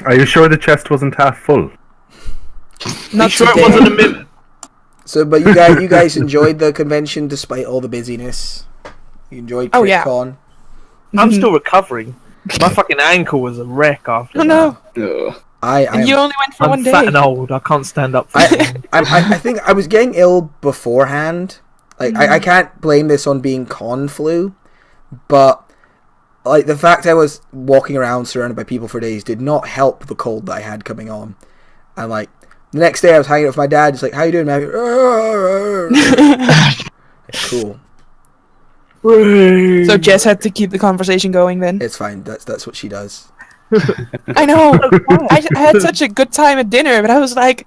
Are you sure the chest wasn't half full? Not sure today. it wasn't a minute. So, but you guys enjoyed the convention despite all the busyness. You enjoyed TrickCon. I'm still recovering. My fucking ankle was a wreck after. Oh no! And you only went for I'm one day. fat and old. I can't stand up for long. I think I was getting ill beforehand. Like I can't blame this on being con flu, but like the fact I was walking around surrounded by people for days did not help the cold that I had coming on. And like the next day I was hanging out with my dad. He's like, "How you doing, man?" Cool. So Jess had to keep the conversation going then. It's fine. That's what she does. I know. I had such a good time at dinner, but I was like,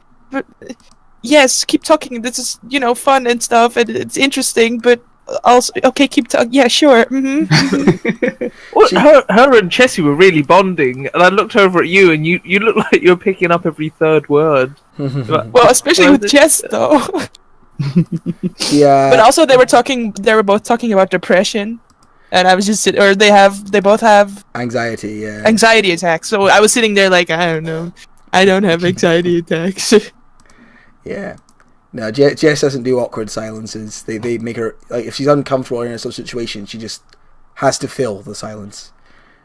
yes, keep talking. This is, fun and stuff, and it's interesting, but also, okay, keep talking. Yeah, sure. Well, her and Chessie were really bonding, and I looked over at you, and you looked like you were picking up every third word. Well, especially with Jess, though. Yeah. But also, they were both talking about depression. And I was just sitting, or they both have anxiety, yeah. Anxiety attacks. So I was sitting there like, I don't know. I don't have anxiety attacks. Yeah. No, Jess doesn't do awkward silences. They make her, like, if she's uncomfortable in a social situation, she just has to fill the silence.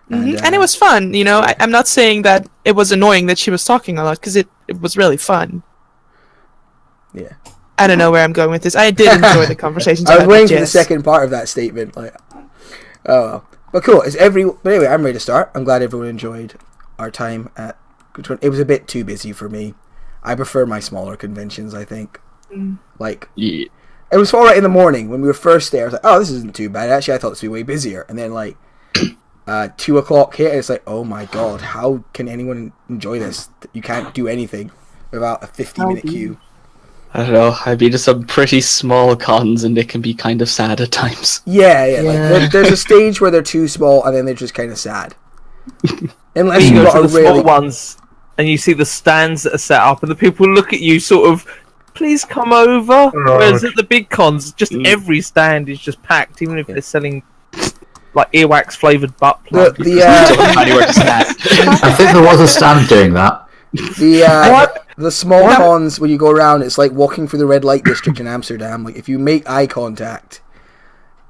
And it was fun, I'm not saying that it was annoying that she was talking a lot, because it was really fun. Yeah. I don't know where I'm going with this. I did enjoy the conversations. I was waiting for the second part of that statement, like... Oh well. But cool. But anyway, I'm ready to start. I'm glad everyone enjoyed our time at Good. It was a bit too busy for me. I prefer my smaller conventions, I think. Like, it was alright in the morning when we were first there. I was like, oh, this isn't too bad. Actually, I thought this would be way busier. And then, like, 2 o'clock hit, and it's like, oh my god, how can anyone enjoy this? You can't do anything without a 50-minute queue. I don't know. I've been to some pretty small cons, and they can be kind of sad at times. Yeah. Like, there's a stage where they're too small, and then they're just kind of sad. Unless you you've go got to a the really small ones, and you see the stands that are set up, and the people look at you sort of, please come over. Whereas at the big cons, just every stand is just packed, even if they're selling like earwax flavoured butt plug. I think there was a stand doing that. The small cons, when you go around, it's like walking through the red light district in Amsterdam. Like, if you make eye contact,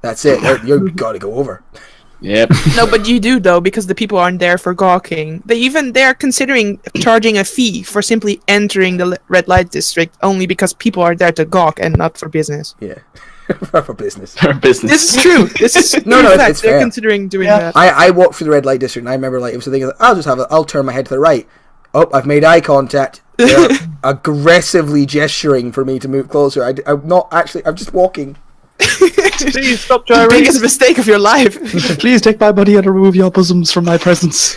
that's it. You've got to go over. Yep. No, but you do, though, because the people aren't there for gawking. They're considering charging a fee for simply entering the red light district, only because people are there to gawk and not for business. Yeah. For business. For business. This is true. This is no, it's they're fair. Considering doing that. I walked through the red light district, and I remember, like, it was a thing. I'll turn my head to the right. Oh, I've made eye contact. They're aggressively gesturing for me to move closer. I'm not actually. I'm just walking. Please stop gyrating. The biggest mistake of your life. Please take my money and remove your bosoms from my presence.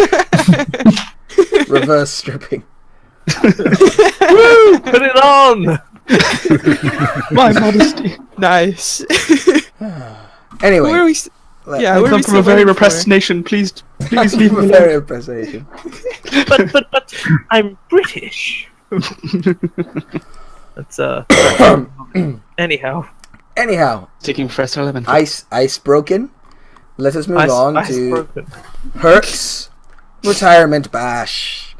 Reverse stripping. Woo! Put it on. My modesty. Nice. Anyway. Where are we? I come from a very repressed nation. Please leave me alone. Very repressed nation. But I'm British. That's anyhow. Taking Professor Lemon. Ice broken. Let us move on to broken. Herc's retirement bash.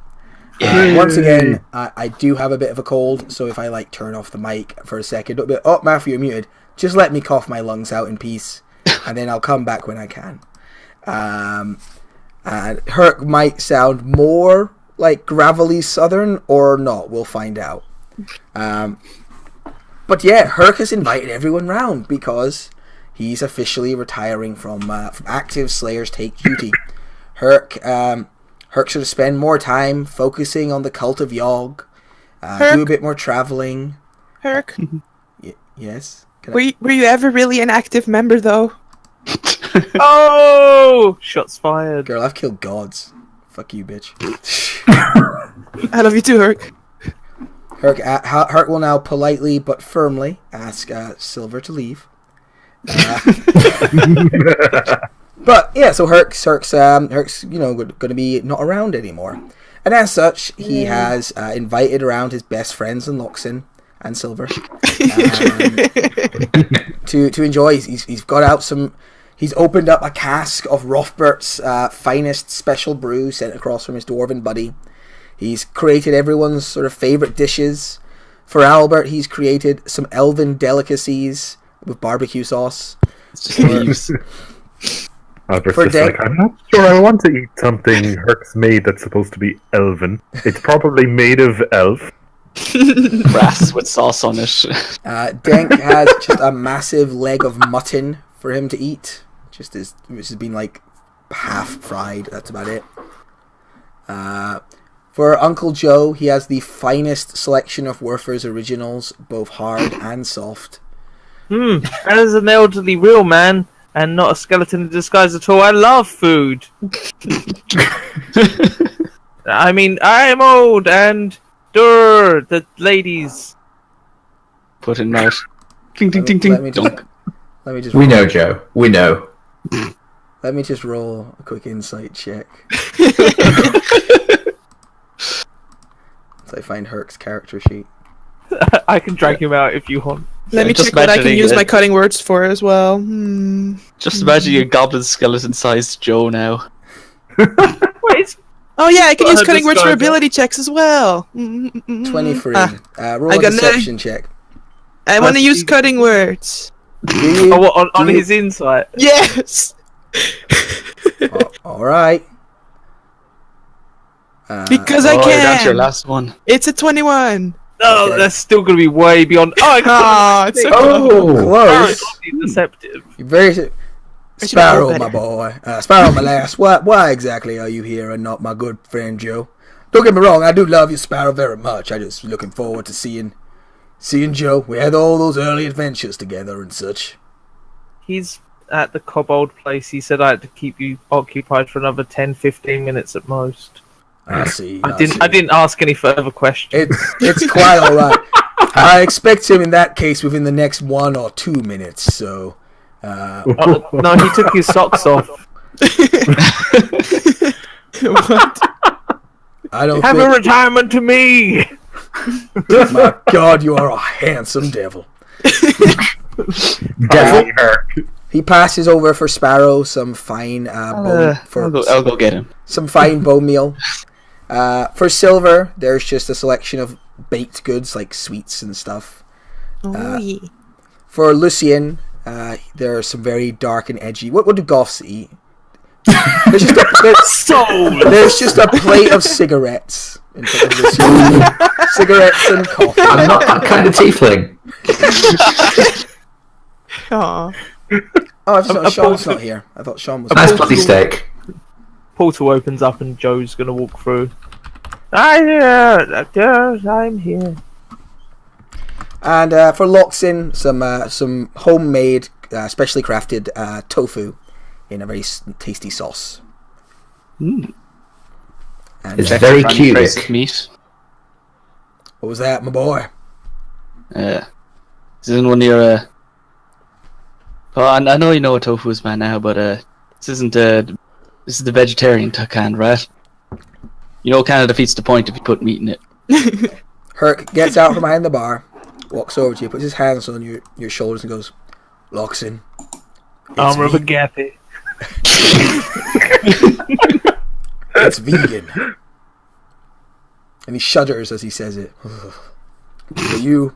Once again, I do have a bit of a cold, so if I like turn off the mic for a second, don't be, oh, Matthew, you're muted. Just let me cough my lungs out in peace, and then I'll come back when I can. Herc might sound more like gravelly southern or not. We'll find out. But yeah, Herc has invited everyone round because he's officially retiring from active Slayers Take Duty. Herc's going to spend more time focusing on the cult of Yogg, do a bit more traveling. Herc? Yes? Were you ever really an active member, though? Oh! Shots fired. Girl, I've killed gods. Fuck you, bitch. I love you too, Herc. Herc will now politely but firmly ask Silver to leave. But yeah, so Herc's going to be not around anymore, and as such, he has invited around his best friends in Loxon and Silver to enjoy. He's got out some. He's opened up a cask of Rothbert's finest special brew sent across from his dwarven buddy. He's created everyone's sort of favourite dishes. For Albert, he's created some elven delicacies with barbecue sauce. It's just leaves. Albert's For just Dick. like, I'm not sure I want to eat something Herc's made that's supposed to be elven. It's probably made of elf. Brass with sauce on it. Denk has just a massive leg of mutton for him to eat, which has been like half fried. That's about it. For Uncle Joe, he has the finest selection of Werther's originals, both hard and soft. As an elderly real man and not a skeleton in disguise at all, I love food. I mean, I am old and the ladies. Put in mouth. Ting ting ting ting. Let me just We know, Joe. We know. Let me just roll a quick insight check. So I find Herc's character sheet. I can drag him out if you want. Let me Just check what I can imagining use it. my cutting words for as well. Just imagine your goblin skeleton-sized Joe now. Wait, Oh yeah, I can use Her cutting words for disguise. ability checks as well. 23. Ah, Roll I a got deception check. I want to That's use easy. cutting words. Do you? oh, what, on Do you- his insight. Yes! Alright. Because I Oh, you're down to your can! last one. It's a 21! No, Okay. that's still going to be way beyond. Oh, I Ah, it's so Oh! Close. deceptive. You're very... should've Sparrow, known my better. boy. Sparrow, my lass. Why exactly are you here and not my good friend Joe? Don't get me wrong, I do love you, Sparrow, very much. I just looking forward to seeing Joe. We had all those early adventures together and such. He's at the kobold place. He said I had to keep you occupied for another 10-15 minutes at most. I see. I didn't ask any further questions. It's quite all right. I expect him in that case within the next 1 or 2 minutes. So, Oh, no, he took his socks off. What? I don't Have a think. retirement to me. My God, you are a handsome devil. Devil. He passes over for Sparrow some fine bone I'll go get him. some fine bone meal. For Silver, there's just a selection of baked goods like sweets and stuff. Oh, yeah. For Lucian, there are some very dark and edgy. What do goths eat? There's just a plate of cigarettes in front of Lucian. Cigarettes and coffee. I'm not that kind of tiefling. Aw. Oh, I thought Sean's not here. I thought Sean was. Nice bloody steak. Portal opens up and Joe's gonna walk through. I'm here. And for Loxin, some homemade, specially crafted tofu in a very tasty sauce. Mm. And It's very Brand cute. price of meat. what was that, my boy? This isn't one of your. Well, I know you know what tofu is, man, now, but this isn't. This is the vegetarian can, right? You know, kind of defeats the point if you put meat in it. Herc gets out from behind the bar, walks over to you, puts his hands on your shoulders, and goes, "Loxin, Armor of a me. Gappy. It's vegan." And he shudders as he says it. For you,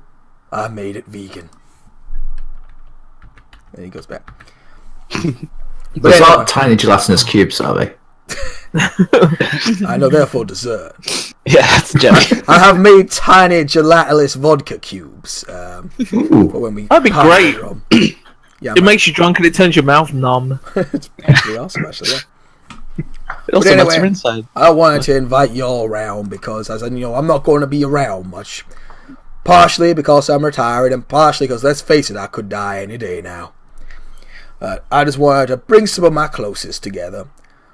I made it vegan. And he goes back. Those aren't tiny gelatinous cubes, are they? I know they're for dessert. Yeah, that's jelly. I have made tiny gelatinous vodka cubes. For Ooh. when we That'd be pass great. the rum. Yeah, It makes you drunk and it turns your mouth numb. it's pretty awesome, actually. Yeah. It also anyway, melts your inside. I wanted to invite y'all around because, as I I'm not going to be around much. Partially because I'm retired, and partially because, let's face it, I could die any day now. I just wanted to bring some of my closest together.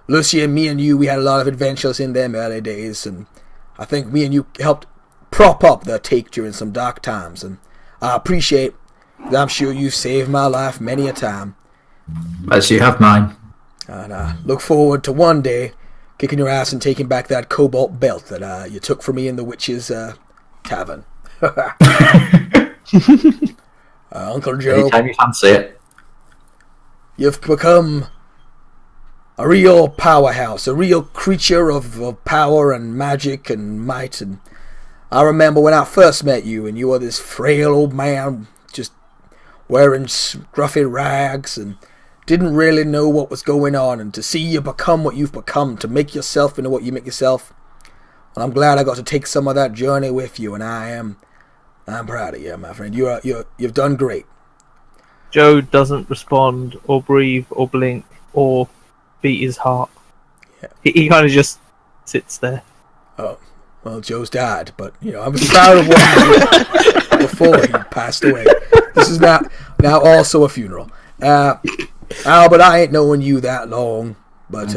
Lucy and me and you, we had a lot of adventures in them early days, and I think me and you helped prop up the take during some dark times, and I appreciate that. I'm sure you've saved my life many a time, As you have mine. and I look forward to one day kicking your ass and taking back that cobalt belt that you took from me in the witch's tavern. Uncle Joe, Anytime you fancy it. You've become a real powerhouse, a real creature of power and magic and might. And I remember when I first met you, and you were this frail old man, just wearing scruffy rags and didn't really know what was going on. And to see you become what you've become, to make yourself into what you make yourself, well, I'm glad I got to take some of that journey with you, and I'm proud of you, my friend. You've done great. Joe doesn't respond or breathe or blink or beat his heart. Yeah. He kind of just sits there. Oh, well, Joe's died, but I was proud of what he did before he passed away. This is now also a funeral. Albert, I ain't known you that long, but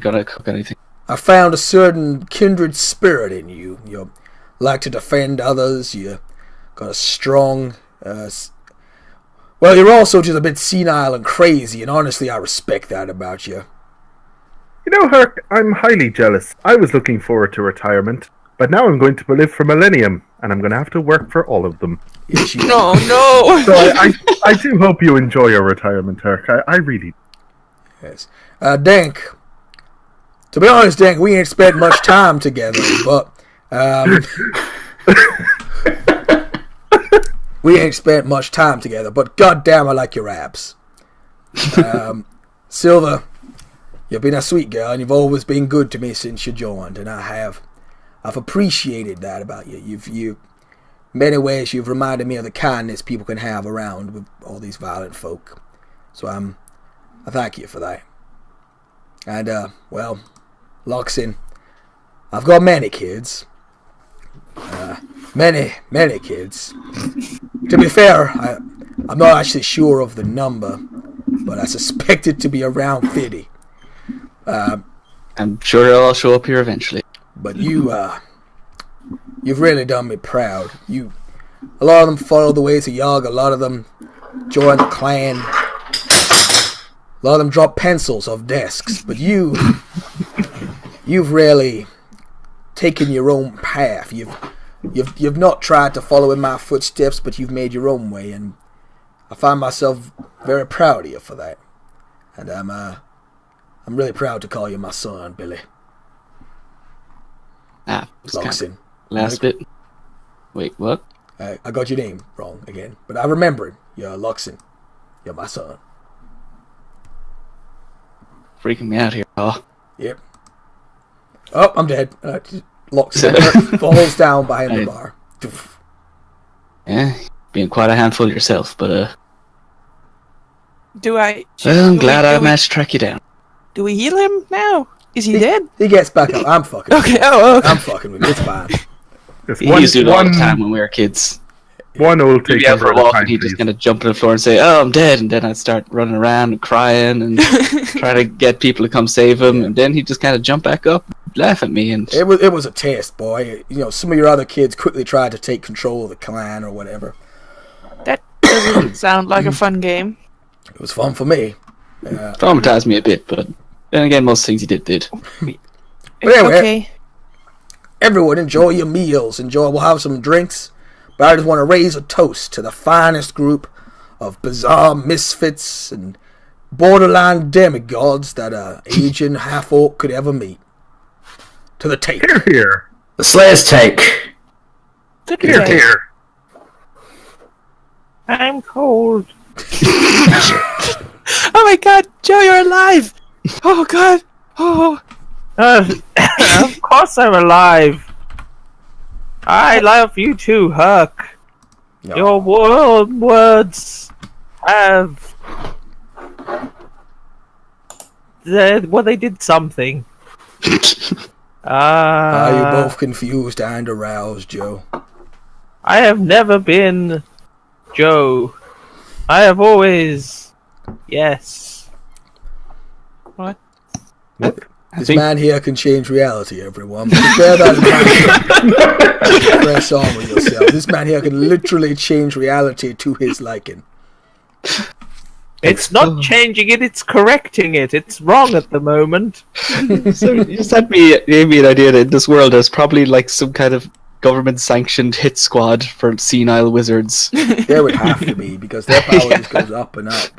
Gotta cook anything. I found a certain kindred spirit in you. You like to defend others. You got a strong. Well, you're also just a bit senile and crazy, and honestly, I respect that about you. Herc, I'm highly jealous. I was looking forward to retirement, but now I'm going to live for millennium, and I'm going to have to work for all of them. Yes, you No, no. So I do hope you enjoy your retirement, Herc. I really. Yes. Dank. To be honest, Dank, we ain't spent much time together, but goddamn, I like your abs. Silver, you've been a sweet girl, and you've always been good to me since you joined, and I've appreciated that about you. Many ways you've reminded me of the kindness people can have around with all these violent folk. So I thank you for that. And well, Loxin, I've got many kids. Many kids. To be fair, I'm not actually sure of the number, but I suspect it to be around 50. I'm sure they'll all show up here eventually. But you've really done me proud. A lot of them follow the ways of Yogg. A lot of them join the clan. A lot of them drop pencils off desks. But you've really taken your own path. You've not tried to follow in my footsteps, but you've made your own way, and I find myself very proud of you for that. And I'm really proud to call you my son, Billy. Loxin. Last bit. Wait, what? I got your name wrong again, but I remembered. You're Loxin. You're my son. Freaking me out here, huh? Yep. Oh, I'm dead. Loxin falls down behind the bar. Yeah, being quite a handful yourself, but Do I? well, I'm glad I managed to track you down. Do we heal him now? Is he dead? He gets back up. I'm fucking. Okay. Oh, okay. I'm fucking with you. It's fine. He used to do it all the time when we were kids. One will take He'd over ever at a walk time, and he'd just please. kind of jump to the floor and say, "Oh, I'm dead," and then I'd start running around and crying and try to get people to come save him, and then he'd just kind of jump back up, laugh at me, and It was a test, boy. Some of your other kids quickly tried to take control of the clan or whatever. That doesn't sound like a fun game. It was fun for me. traumatized me a bit. But then again, most things he did. But anyway, Okay. everyone enjoy your meals. We'll have some drinks. But I just want to raise a toast to the finest group of bizarre misfits and borderline demigods that a aging half-orc could ever meet. To the take. Here, here. The Slayer's take. Good Here, day. here. I'm cold. Oh my God, Joe, you're alive! Oh God! Oh. Of course I'm alive. I love you too, Huck. No. Your words have... they did something. Are you both confused and aroused, Joe? I have never been Joe. I have always... Yes. What? This man here can change reality, everyone. But bear that in mind. Press on with yourself. This man here can literally change reality to his liking. It's not changing it, it's correcting it. It's wrong at the moment. So you just gave me an idea that in this world there's probably like some kind of government-sanctioned hit squad for senile wizards. There would have to be, because their power just goes up and up.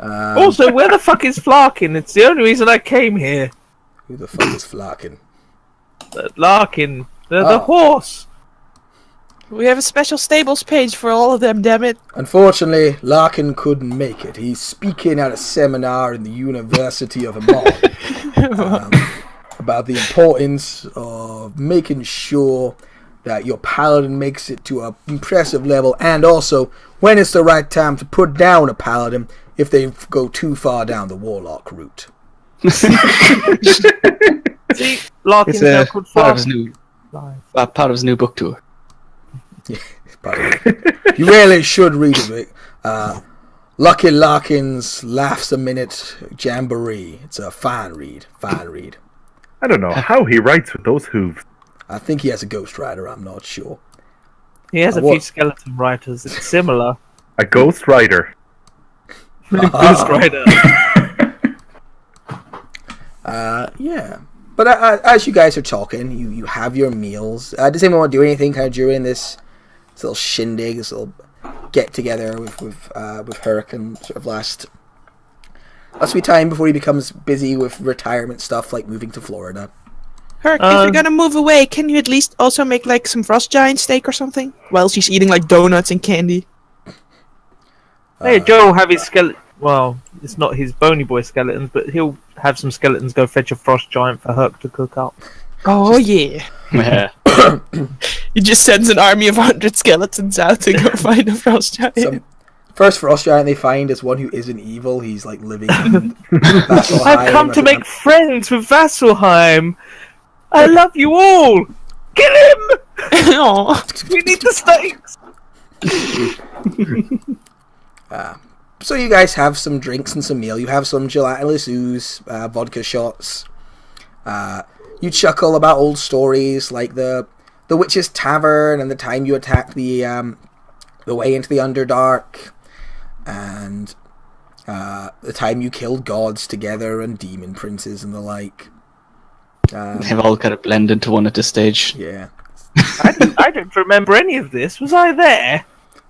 Also, where the fuck is Flarkin? It's the only reason I came here. Who the fuck is Flarkin? Larkin, the horse. We have a special stables page for all of them, damn it. Unfortunately, Larkin couldn't make it. He's speaking at a seminar in the University of Amon about the importance of making sure that your paladin makes it to an impressive level, and also when it's the right time to put down a paladin if they go too far down the warlock route. See, Larkin's It's now called part of his new book tour. Yeah, you really should read it. Lucky Larkin's Laughs a Minute Jamboree. It's a fine read. I don't know how he writes with those hooves. I think he has a ghostwriter, I'm not sure. He has a few skeleton writers. It's similar. A ghost rider. Ghost Rider. Yeah. But as you guys are talking, you have your meals. Does anyone want to do anything kind of during this little shindig, this little get together with Herc and sort of last week time before he becomes busy with retirement stuff like moving to Florida? Herc, if you're gonna move away, can you at least also make like some frost giant steak or something? While she's eating like donuts and candy. Hey, Joe will have his skeleton. Well, it's not his bony boy skeletons, but he'll have some skeletons go fetch a frost giant for Herc to cook up. Oh yeah. Yeah. He just sends an army of 100 skeletons out to go find a frost giant. First frost giant they find is one who isn't evil. He's like living in Vasselheim. I've come to make friends with Vasselheim. I love you all. Kill him. Aw. We need the steaks. So you guys have some drinks and some meal. You have some gelatinous ooze, vodka shots. You chuckle about old stories like the Witch's Tavern and the time you attacked the way into the Underdark, and the time you killed gods together and demon princes and the like. They've all kind of blended into one at this stage. Yeah. I don't remember any of this. Was I there?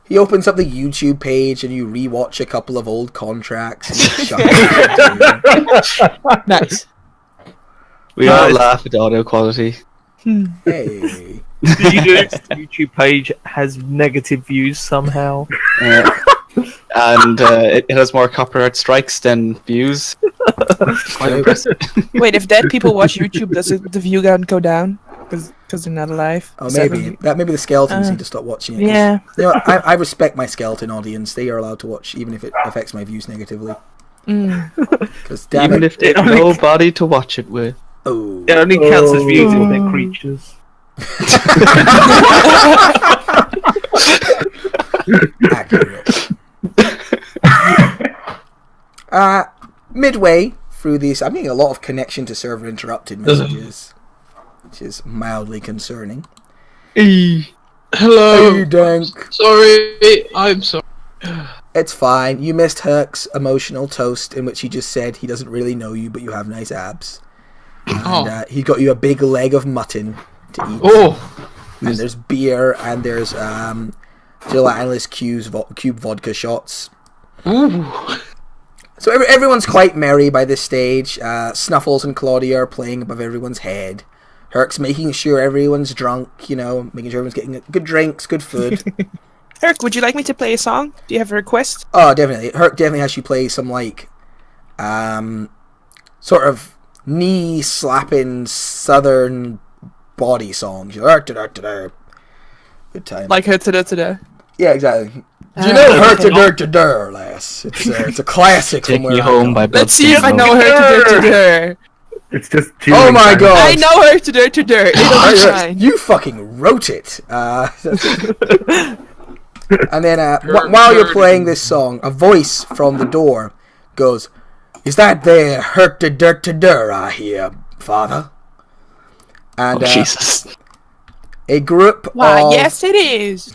He opens up the YouTube page and you rewatch a couple of old contracts. And Nice. We all laugh at the audio quality. Hey. The YouTube page has negative views somehow. And it has more copyright strikes than views. Quite impressive. Wait, if dead people watch YouTube, does the view count go down? Because they're not alive? Oh, maybe the skeletons need to stop watching it. Yeah. You know, I respect my skeleton audience. They are allowed to watch, even if it affects my views negatively. Because Even if they have nobody to watch it with. Oh. It only counts as views if they're creatures. Accurate. Midway through these, I'm getting a lot of connection to server interrupted messages, which is mildly concerning. Hello. Hey, Dank. Sorry, I'm sorry. It's fine. You missed Herc's emotional toast in which he just said he doesn't really know you, but you have nice abs. And he got you a big leg of mutton to eat. Oh. And there's beer, and there's gelatinous cube vodka shots. Ooh. So everyone's quite merry by this stage. Snuffles and Claudia are playing above everyone's head. Herc's making sure everyone's drunk, you know, making sure everyone's getting good drinks, good food. Herc, would you like me to play a song? Do you have a request? Oh, definitely. Herc definitely has you play some, like, sort of knee-slapping southern body songs. Good time. Like her today. Yeah, exactly. Do you know Her to lass? It's a classic Take from where Me I Home come. by Let's see if I know her today. It's just Oh my god! I know her today. It'll be fine. You fucking wrote it. And then while you're playing this song, a voice from the door goes, "Is that there hurt to dirt I hear, Father?" And Jesus. a group Why, of... yes it is.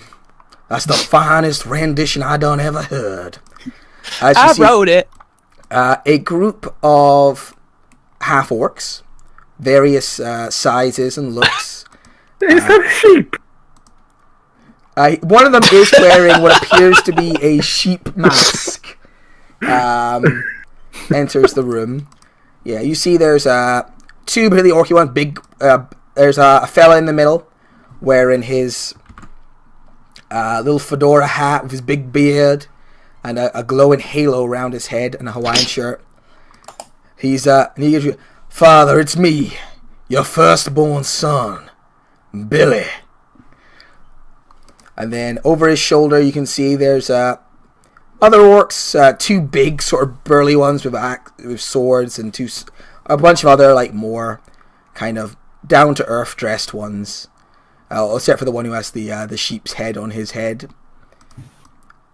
That's the finest rendition I done ever heard. As you I see, wrote it. a group of half-orcs, various sizes and looks. Is that a sheep? One of them is wearing what appears to be a sheep mask. enters the room. Yeah, you see there's two really orky ones. Big. There's a fella in the middle wearing his little fedora hat with his big beard and a glowing halo around his head and a Hawaiian shirt. And he gives you, Father, it's me, your firstborn son, Billy. And then over his shoulder you can see there's other orcs, two big sort of burly ones with swords, and a bunch of other like more kind of down to earth dressed ones. Except for the one who has the sheep's head on his head.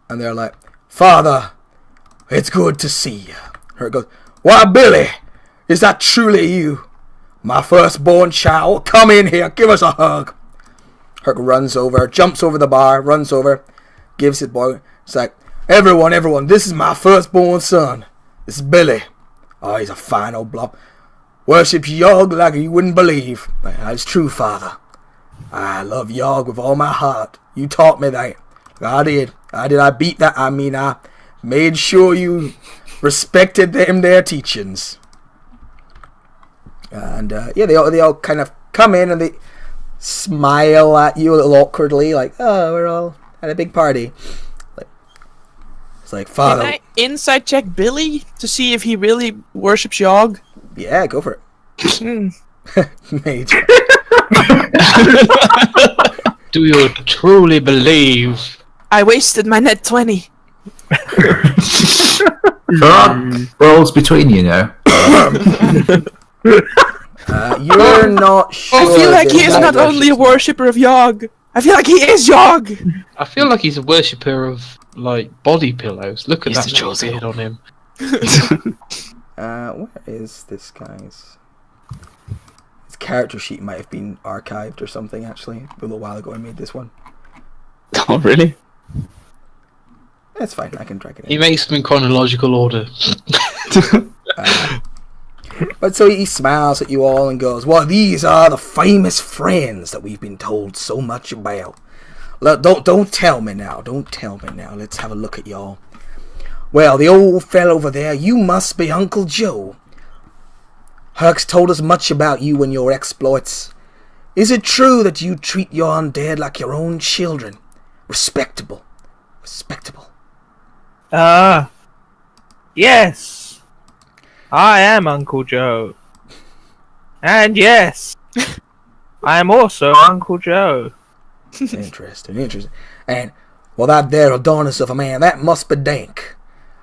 And they're like, Father, it's good to see you. Herc goes, Why, Billy, is that truly you? My firstborn child, come in here, give us a hug. Herc runs over, jumps over the bar, runs over, gives it boy. It's like, everyone, this is my firstborn son. This is Billy. Oh, he's a fine old blob. Worships Yog like you wouldn't believe. That's true, Father. I love Yog with all my heart. You taught me that. I did. I beat that. I made sure you respected them their teachings. And they all kind of come in and they smile at you a little awkwardly, like, oh, we're all at a big party. It's like, Father. Can I inside check Billy to see if he really worships Yog? Yeah, go for it. Mage. Do you truly believe? I wasted my net 20. Rolls between you now. You're not sure. I feel like he is not only a worshipper of Yog. I feel like he is Yog. I feel like he's a worshipper of like body pillows. Look at He's that the little chosen beard on him. Where is this guy's? His character sheet might have been archived or something. Actually, a little while ago I made this one. Oh, really? That's fine. I can drag it in. He makes them in chronological order. But so he smiles at you all and goes, well, these are the famous friends that we've been told so much about. Look, don't tell me now. Don't tell me now. Let's have a look at y'all. Well, the old fellow over there, you must be Uncle Joe. Hurks told us much about you and your exploits. Is it true that you treat your undead like your own children? Respectable. Yes. I am Uncle Joe. And yes, I am also Uncle Joe. Interesting. And, well, that there Adonis of a man, that must be dank.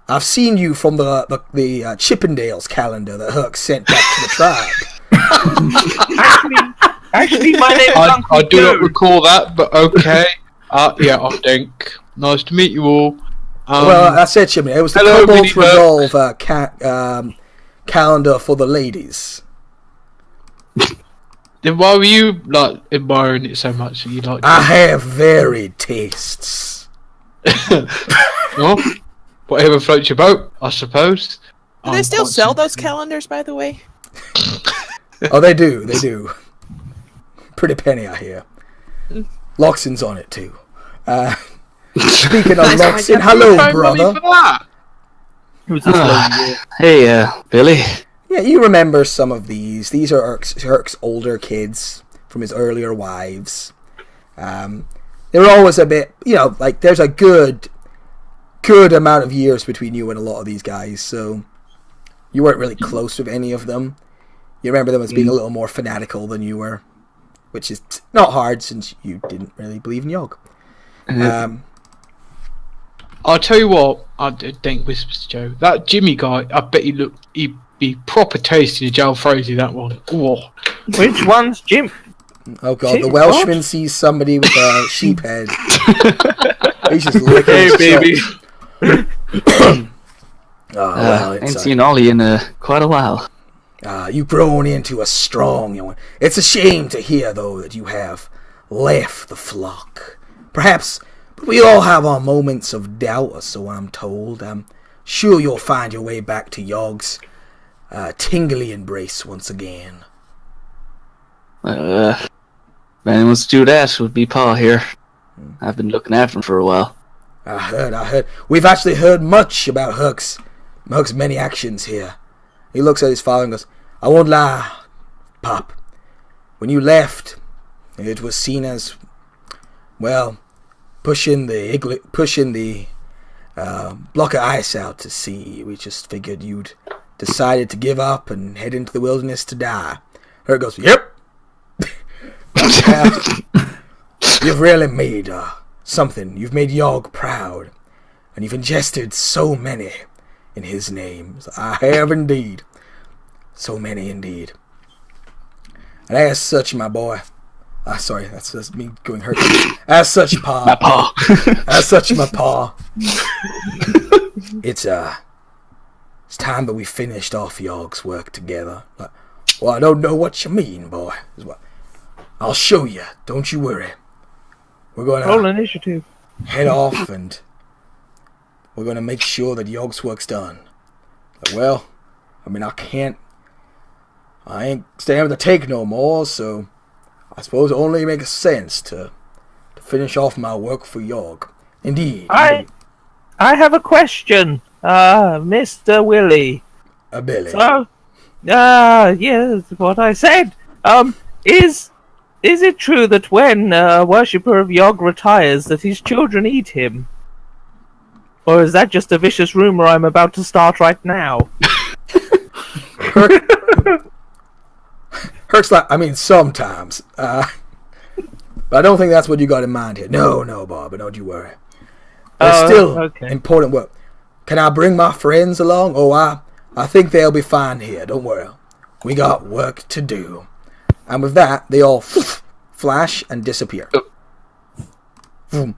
I've seen you from the Chippendales calendar that Hurk sent back to the tribe. Actually, my name is Uncle I Joe. do not recall that, but okay. Yeah, I'm Dink. Nice to meet you all. Well, I said Chippendale. It was the hello, Kobolds Mini Resolve calendar for the ladies. Then why were you like admiring it so much? That you like? I have varied tastes. Well, whatever floats your boat, I suppose. Do they still sell those calendars, by the way? Oh, they do. Pretty penny, I hear. Loxon's on it too. Speaking of Loxon, hello, brother. Hey, Billy. Yeah, you remember some of these. These are Hurk's older kids from his earlier wives. They were always a bit, like there's a good amount of years between you and a lot of these guys, so you weren't really close with any of them. You remember them as being a little more fanatical than you were, which is not hard since you didn't really believe in Yog. I'll tell you what, Dink whispers to Joe. That Jimmy guy, I bet he'd be proper tasty in jail frozy, that one. Whoa. Which one's Jim? Oh god, the Welshman sees somebody with a sheep head. He's just licking his baby. Ain't seen Ollie in quite a while. You've grown into a strong young one. It's a shame to hear, though, that you have left the flock. Perhaps, but we all have our moments of doubt, or so I'm told. I'm sure you'll find your way back to Yog's tingly embrace once again. If anyone wants to do that, it would be Pa here. I've been looking after him for a while. I heard. We've actually heard much about Hurk's amongst many actions here. He looks at his father and goes, I won't lie, Pop. When you left, it was seen as, well, pushing the block of ice out to sea. We just figured you'd decided to give up and head into the wilderness to die. Hurt goes, yep. You've really made something. You've made Yogg proud. And you've ingested so many in his name. I have indeed. So many indeed. And as such, my boy. Sorry, that's me going hurt. As such, Pa. My paw. As such, my Pa. It's time that we finished off Yogg's work together. Well, I don't know what you mean, boy. I'll show you. Don't you worry. We're going Roll to initiative. head off and we're going to make sure that Yogg's work's done. Well, I mean, I ain't staying with the take no more, so I suppose it only makes sense to finish off my work for Yogg. Indeed. I have a question, Mr. Willie. Billy. So, yes, what I said. Is it true that when a worshipper of Yogg retires, that his children eat him? Or is that just a vicious rumor I'm about to start right now? Hurts like, I mean, sometimes. But I don't think that's what you got in mind here. No, Bob, but don't you worry. It's still okay. important work. Can I bring my friends along? Oh, I think they'll be fine here. Don't worry. We got work to do. And with that, they all flash and disappear. Well,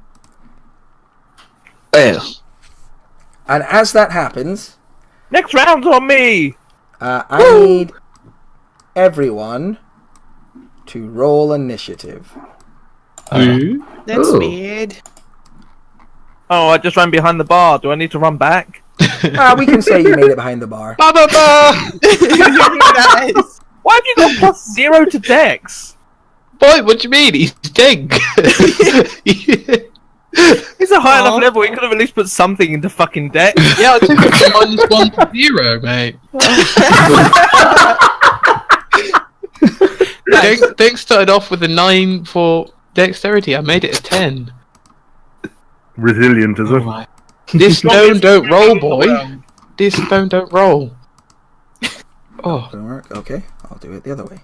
And as that happens, Next round's on me! I need everyone to roll initiative. That's Ooh. weird. Oh, I just ran behind the bar. Do I need to run back? We can say you made it behind the bar. Ba ba ba! Nice. Why have you got +0 to Dex? Boy, what do you mean? He's dead. He's a high enough level, he could have at least put something into fucking Dex. Yeah, I took it from -1 to 0, mate. Dex started off with a 9 for dexterity. I made it a 10. Resilient, is it? This stone don't roll, boy. This stone don't roll. Oh, Doesn't work? Okay, I'll do it the other way.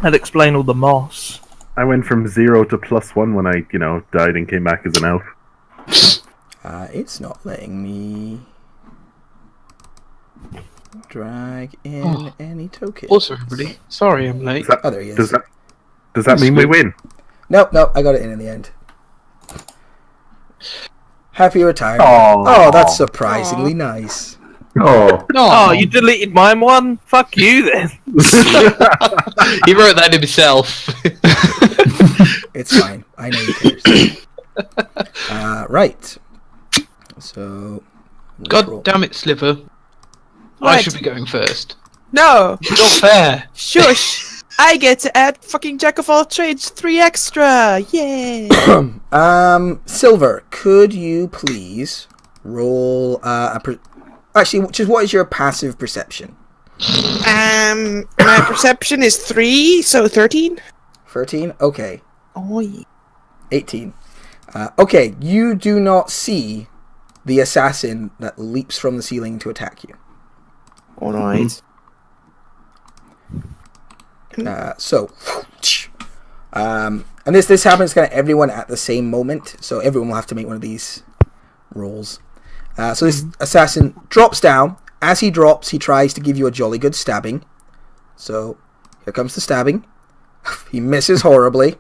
That'd explain all the moss. I went from 0 to +1 when I, died and came back as an elf. It's not letting me drag in any tokens. also, everybody. Sorry, I'm late. Oh, there he is. Does that mean we win? No, I got it in the end. Happy retirement. Aw. Oh, that's surprisingly nice. Oh, Oh, you deleted mine one? Fuck you then. He wrote that himself. It's fine. I know you cares. Right. So. let's roll. God damn it, Sliver. I What? should be going first. No. Not fair. Shush. I get to add fucking Jack of all trades 3 extra. Yay. Silver, could you please roll actually, just what is your passive perception? My perception is 3, so 13. 13? Okay. Oh, yeah. 18. Okay, you do not see the assassin that leaps from the ceiling to attack you. Alright. And this happens kind of everyone at the same moment, so everyone will have to make one of these rolls. So this assassin drops down. As he drops, he tries to give you a jolly good stabbing. So here comes the stabbing. He misses horribly.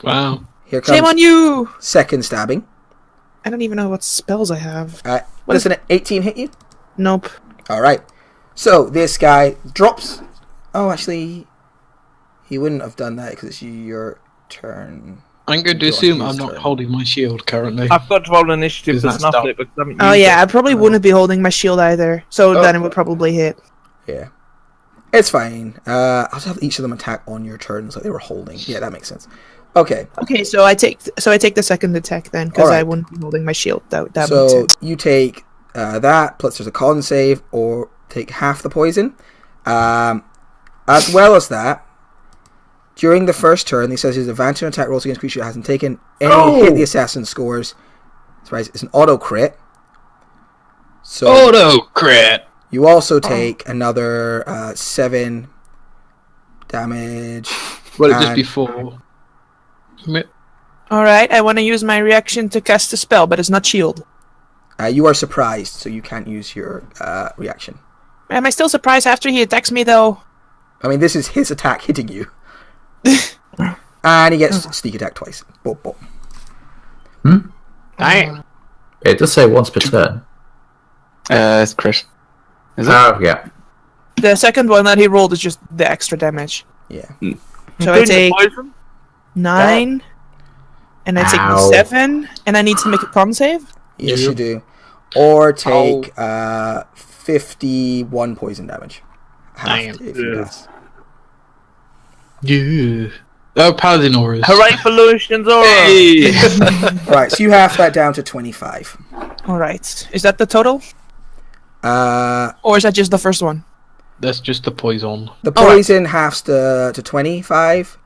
Wow. Here comes Shame on you. second stabbing. I don't even know what spells I have. Does an 18 hit you? Nope. All right. So this guy drops. Oh, actually, he wouldn't have done that because it's your turn. I'm going to Go on, assume use I'm not turn. holding my shield currently. I've got to roll initiative Is to that snuff stop? it because I haven't Oh used yeah, it. I probably wouldn't be holding my shield either, so then it would probably hit. Yeah. It's fine. I'll just have each of them attack on your turn, so they were holding. Yeah, that makes sense. Okay. Okay, so I take the second attack then, because Alright. I wouldn't be holding my shield. That makes So sense. you take that, plus there's a con save, or take half the poison. As well as that, during the first turn, he says his advantage on attack rolls against creature that hasn't taken any hit the assassin scores. That's right, it's an auto crit. So Auto crit! you also take another 7 damage. Well, it just and- before. Alright, I want to use my reaction to cast a spell, but it's not shield. You are surprised, so you can't use your reaction. Am I still surprised after he attacks me, though? I mean, this is his attack hitting you. And he gets sneak attack twice. Boom, boom. Damn. It does say once per turn. It's crit. Is it? Oh, yeah. The second one that he rolled is just the extra damage. Yeah. So I Including the take poison? 9, and I take Ow. 7, and I need to make a con save? Yes, you do. Or take 51 poison damage. Half Damn. if you pass. Yeah. Oh, Paladin auras. Hooray for Lucian's aura! Hey! Right, so you half that down to 25. Alright. Is that the total? Or is that just the first one? That's just the poison. The poison halves to 25.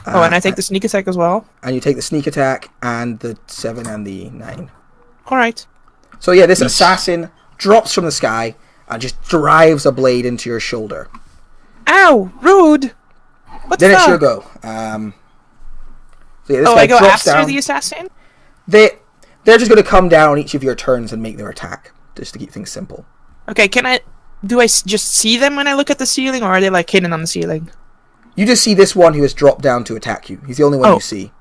Oh, and I take the sneak attack as well? And you take the sneak attack and the 7 and the 9. Alright. So yeah, this assassin drops from the sky and just drives a blade into your shoulder. Ow! Rude! What Then the it's your fuck? go. So yeah, this Oh, guy I go drops after down. the assassin? They're just going to come down on each of your turns and make their attack, just to keep things simple. Okay, do I just see them when I look at the ceiling, or are they like hidden on the ceiling? You just see this one who has dropped down to attack you. He's the only one you see.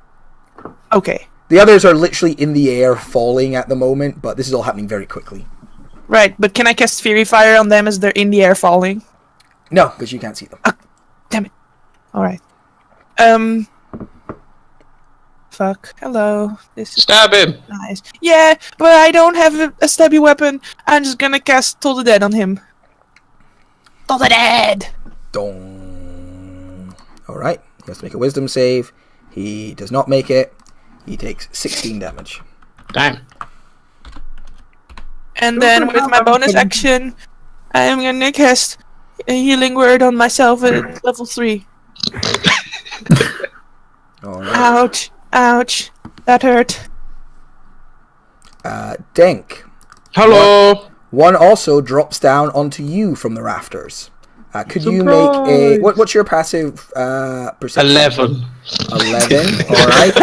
Okay. The others are literally in the air, falling at the moment, but this is all happening very quickly. Right, but can I cast Fury Fire on them as they're in the air falling? No, because you can't see them. Damn it. Alright. Fuck. Hello. This is Stab him! nice. Yeah, but I don't have a stabby weapon. I'm just gonna cast Toll the Dead on him. Toll the Dead! Dong. Alright, he has to make a wisdom save. He does not make it. He takes 16 damage. Damn. And then with my bonus action, I'm gonna cast a healing word on myself at level 3. Alright. Ouch. Ouch. That hurt. Denk. Hello! One also drops down onto you from the rafters. Could you make a... What's your passive perception? 11. 11, alright.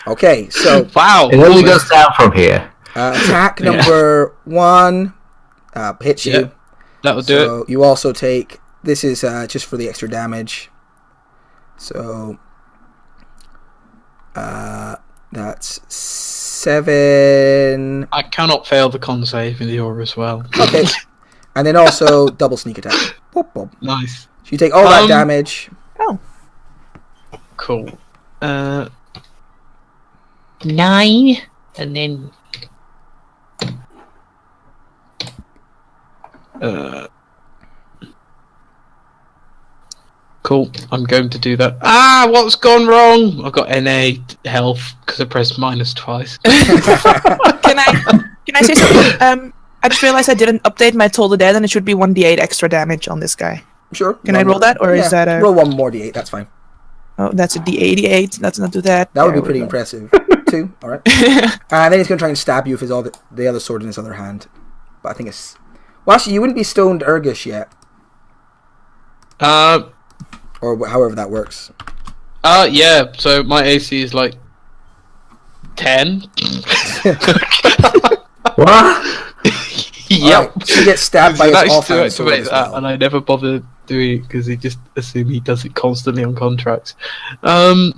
Okay, so Wow! It only goes down from here. attack number 1 hits you. Yeah, that'll do it. So you also take... This is just for the extra damage. So... that's 7... I cannot fail the con save in the aura as well. Okay. And then also double sneak attack. Boop, boop. Nice. So you take all that damage. Cool. 9, and then... Cool, I'm going to do that. Ah, what's gone wrong? I've got NA health because I pressed minus twice. Can I say something? I just realized I didn't update my Toll the Dead, and it should be 1d8 extra damage on this guy. Sure. Can I roll that, or is that a... Roll one more d8, that's fine. Oh, that's a d88. Let's not do that. That would be There we pretty go. impressive. 2, alright. And then he's going to try and stab you with the other sword in his other hand. But I think it's... Well, actually, you wouldn't be stoned Urgish yet. Or however that works. Yeah, so my AC is like 10. What? Yep. Alright, so you get stabbed by his Nice to offhand sword activate as that, well. and I never bother doing it because he just assume he does it constantly on contracts. I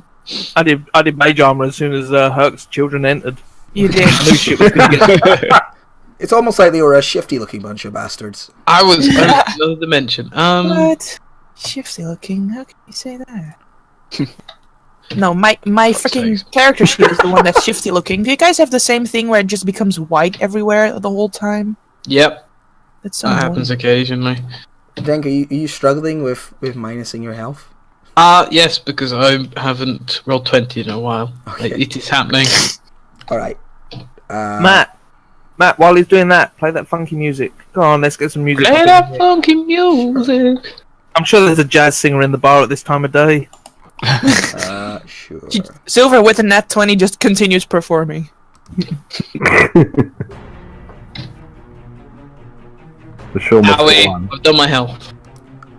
I did mage armor as soon as Hurks' children entered. You did. I knew shit was gonna get. It's almost like they were a shifty-looking bunch of bastards. was another dimension. What? Shifty looking? How can you say that? No, my freaking sakes. character sheet is the one that's shifty looking. Do you guys have the same thing where it just becomes white everywhere the whole time? Yep, That's so that annoying. happens occasionally. Denk, are you struggling with minusing your health? Yes, because I haven't rolled 20 in a while. Okay. It is happening. Alright. Matt, Matt, while he's doing that, play that funky music. Go on, let's get some music. Play that funky music. I'm sure there's a jazz singer in the bar at this time of day. Sure. Silver with a nat 20 just continues performing. The show must go Owie, on. I've done my health.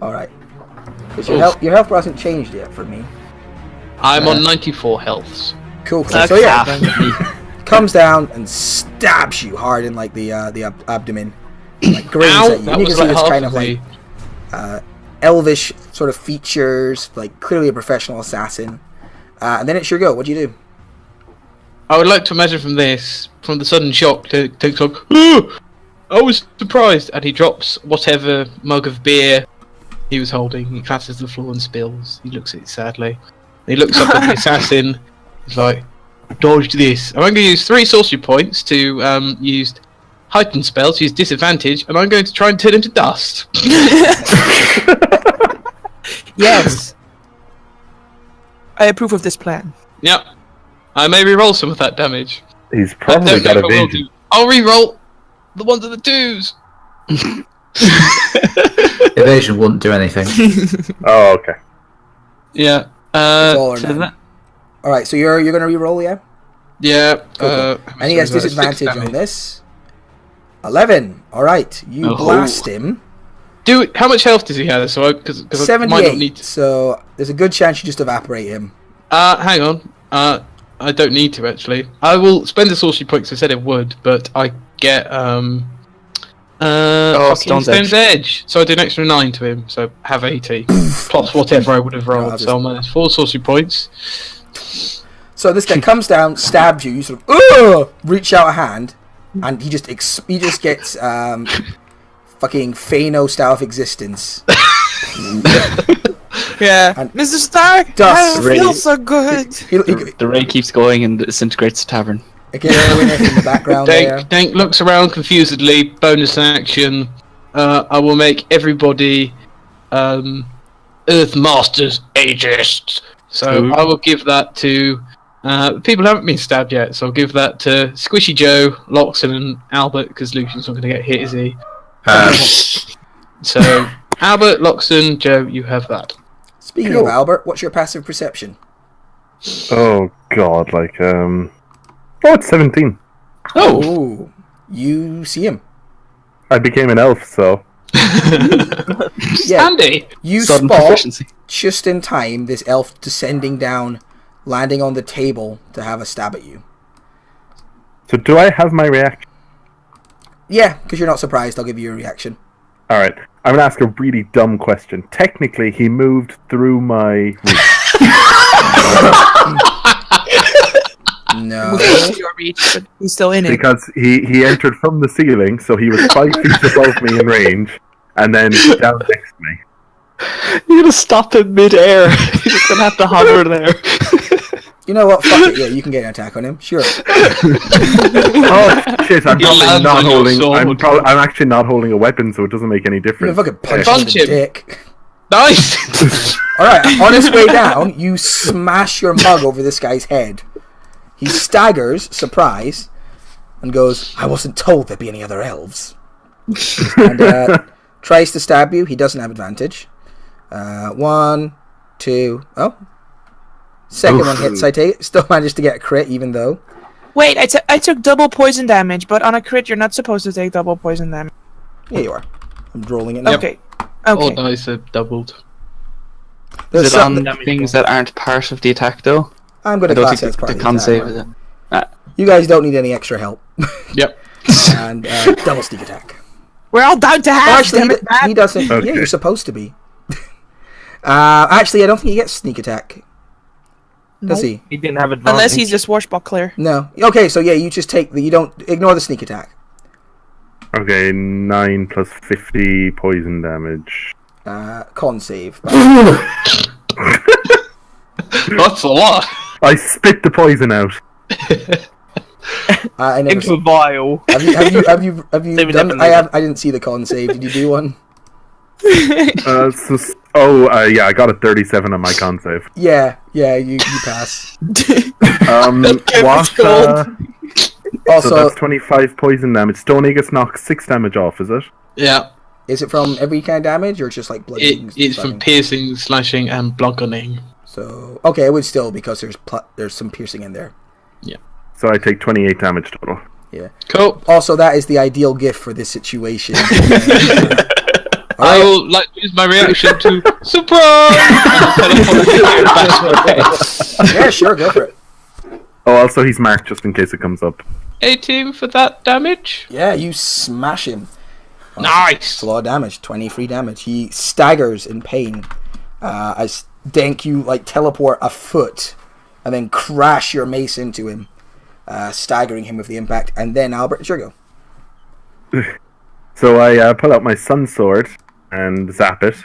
Alright. Your health bar hasn't changed yet for me. I'm on 94 healths. Cool. So yeah, comes down and stabs you hard in like the abdomen, like grazes Ow, at you. that And you was can see like this half kind of of like me. elvish sort of features, like clearly a professional assassin. And then it's your go. What do you do? I would like to imagine from the sudden shock, takes like, "Oh, I was surprised," and he drops whatever mug of beer he was holding. He clatters the floor and spills. He looks at it sadly. He looks up at the assassin. He's like, "Dodge this." I'm going to use 3 sorcery points to use heightened spells, use disadvantage, and I'm going to try and turn him to dust. Yes. I approve of this plan. Yep. I may re-roll some of that damage. He's I probably don't know got if I will evasion. do. I'll re-roll the ones and the 2s. Evasion wouldn't do anything. Oh, okay. Yeah. It's all or So none. that- All right. So you're gonna re-roll, yeah? yeah. Cool. And he has so is that? 6 disadvantage on damage. this. 11. All right. You Oh. blast him. How much health does he have? So because I might not 78. need. So there's a good chance you just evaporate him. Hang on. I don't need to actually. I will spend the sorcery point 'cause I said it would, but I get fucking Stone's Edge. So I do an extra 9 to him. So have 80 plus whatever I would have I'll rolled. just- So I'm minus 4 sorcery points. So this guy comes down, stabs you. You sort of reach out a hand, and he just gets fucking Fano style of existence. Yeah. And Mr. Stark, dust I don't really- feel so good. He, The rain keeps going and disintegrates the tavern. again, in the background there. Dank looks around confusedly. Bonus action. I will make everybody Earth Masters Aegis. So Ooh. I will give that to people who haven't been stabbed yet. So I'll give that to Squishy Joe, Loxon, and Albert because Lucian's not going to get hit, is he? So Albert, Loxon, Joe, you have that. Speaking Cool. of Albert, what's your passive perception? Oh god, like oh, it's 17. Oh, you see him. I became an elf, so Yeah, Andy. you Sudden spot proficiency. just in time this elf descending down, landing on the table to have a stab at you. so do I have my reaction? Yeah, because you're not surprised, I'll give you a reaction. All right, I'm gonna ask a really dumb question. Technically, he moved through my reach. No. Moving to your reach, but he's still in it. Because he entered from the ceiling, so he was 5 feet above me in range, and then down next to me. You're gonna stop in mid-air. You're just gonna have to hover there. You know what? Fuck it. Yeah, you can get an attack on him. Sure. Oh shit! I'm He probably lands not on your holding. sword. I'm actually not holding a weapon, so it doesn't make any You can difference. fucking punch Punch him in the him. dick. Nice. All right. On his way down, you smash your mug over this guy's head. He staggers, surprise, and goes, "I wasn't told there'd be any other elves." And tries to stab you. He doesn't have advantage. 1, 2. Oh. Second one hits, I take it. Still managed to get a crit, even though. Wait, I took double poison damage, but on a crit you're not supposed to take double poison damage. Yeah, you are. I'm rolling it now. Okay. All Okay. dice are doubled. There's Is it on something- things that aren't part of the attack, though? I'm going I to don't class it as think part the of con the save attack. is it. You guys don't need any extra help. Yep. And double sneak attack. We're all down to Oh, half. actually, damn it, Matt. he doesn't. Okay. Yeah, you're supposed to be. Actually, I don't think he gets sneak attack. Does he? He didn't have advantage. Unless he's a swashbuckler. No. Okay, so yeah, you just take the. You don't ignore the sneak attack. Okay, 9 plus 50 poison damage. Con save. That's a lot. I spit the poison out. I never. into a vial. Have you Save it done? definitely. I didn't see the con save. Did you do one? Yeah, I got a 37 on my con save. Yeah, you pass. What? Also, So that's 25 poison damage. Stony gets knocked 6 damage off, is it? Yeah, is it from every kind of damage or just like bludgeoning? it's from piercing, slashing, and blood gunning. So okay, it would still because there's some piercing in there. So I take 28 damage total. Yeah. Cool. Also, that is the ideal gift for this situation. I will like use my reaction to surprise. Yeah, sure, go for it. Oh, also he's marked just in case it comes up. 18 for that damage. Yeah, you smash him. It's Nice. a lot of damage. 23 damage. He staggers in pain. As Denk, you like teleport a foot and then crash your mace into him, staggering him with the impact. And then Albert, it's your go. So I pull out my sun sword and zap it,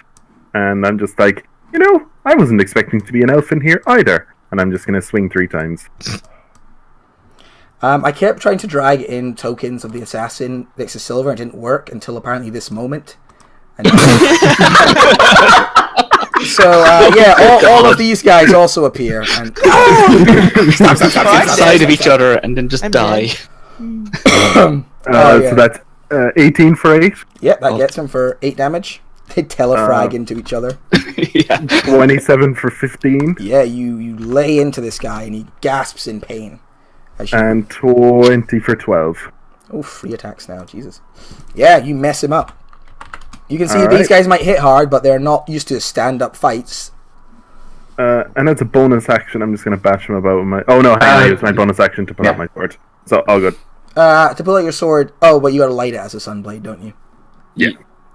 and I'm just like, I wasn't expecting to be an elf in here either, and I'm just gonna swing 3 times. I kept trying to drag in tokens of the assassin next to Silver, and it didn't work until apparently this moment. And so all of these guys also appear and stop, Side of each other and then just die. So that's 18 for 8, Yeah, that gets him for 8 damage. They telefrag into each other. Yeah. 27 for 15, Yeah, you lay into this guy and he gasps in pain. As you, and 20 for 12. oh, free attacks now, Jesus. Yeah, you mess him up. You can see All these right. guys might hit hard, but they're not used to stand-up fights. And as a bonus action, I'm just gonna bash him about with my. Oh no, hang on, I use my bonus action to pull out my sword. So all good. To pull out your sword. Oh, but you gotta light it as a sunblade, don't you? Yeah.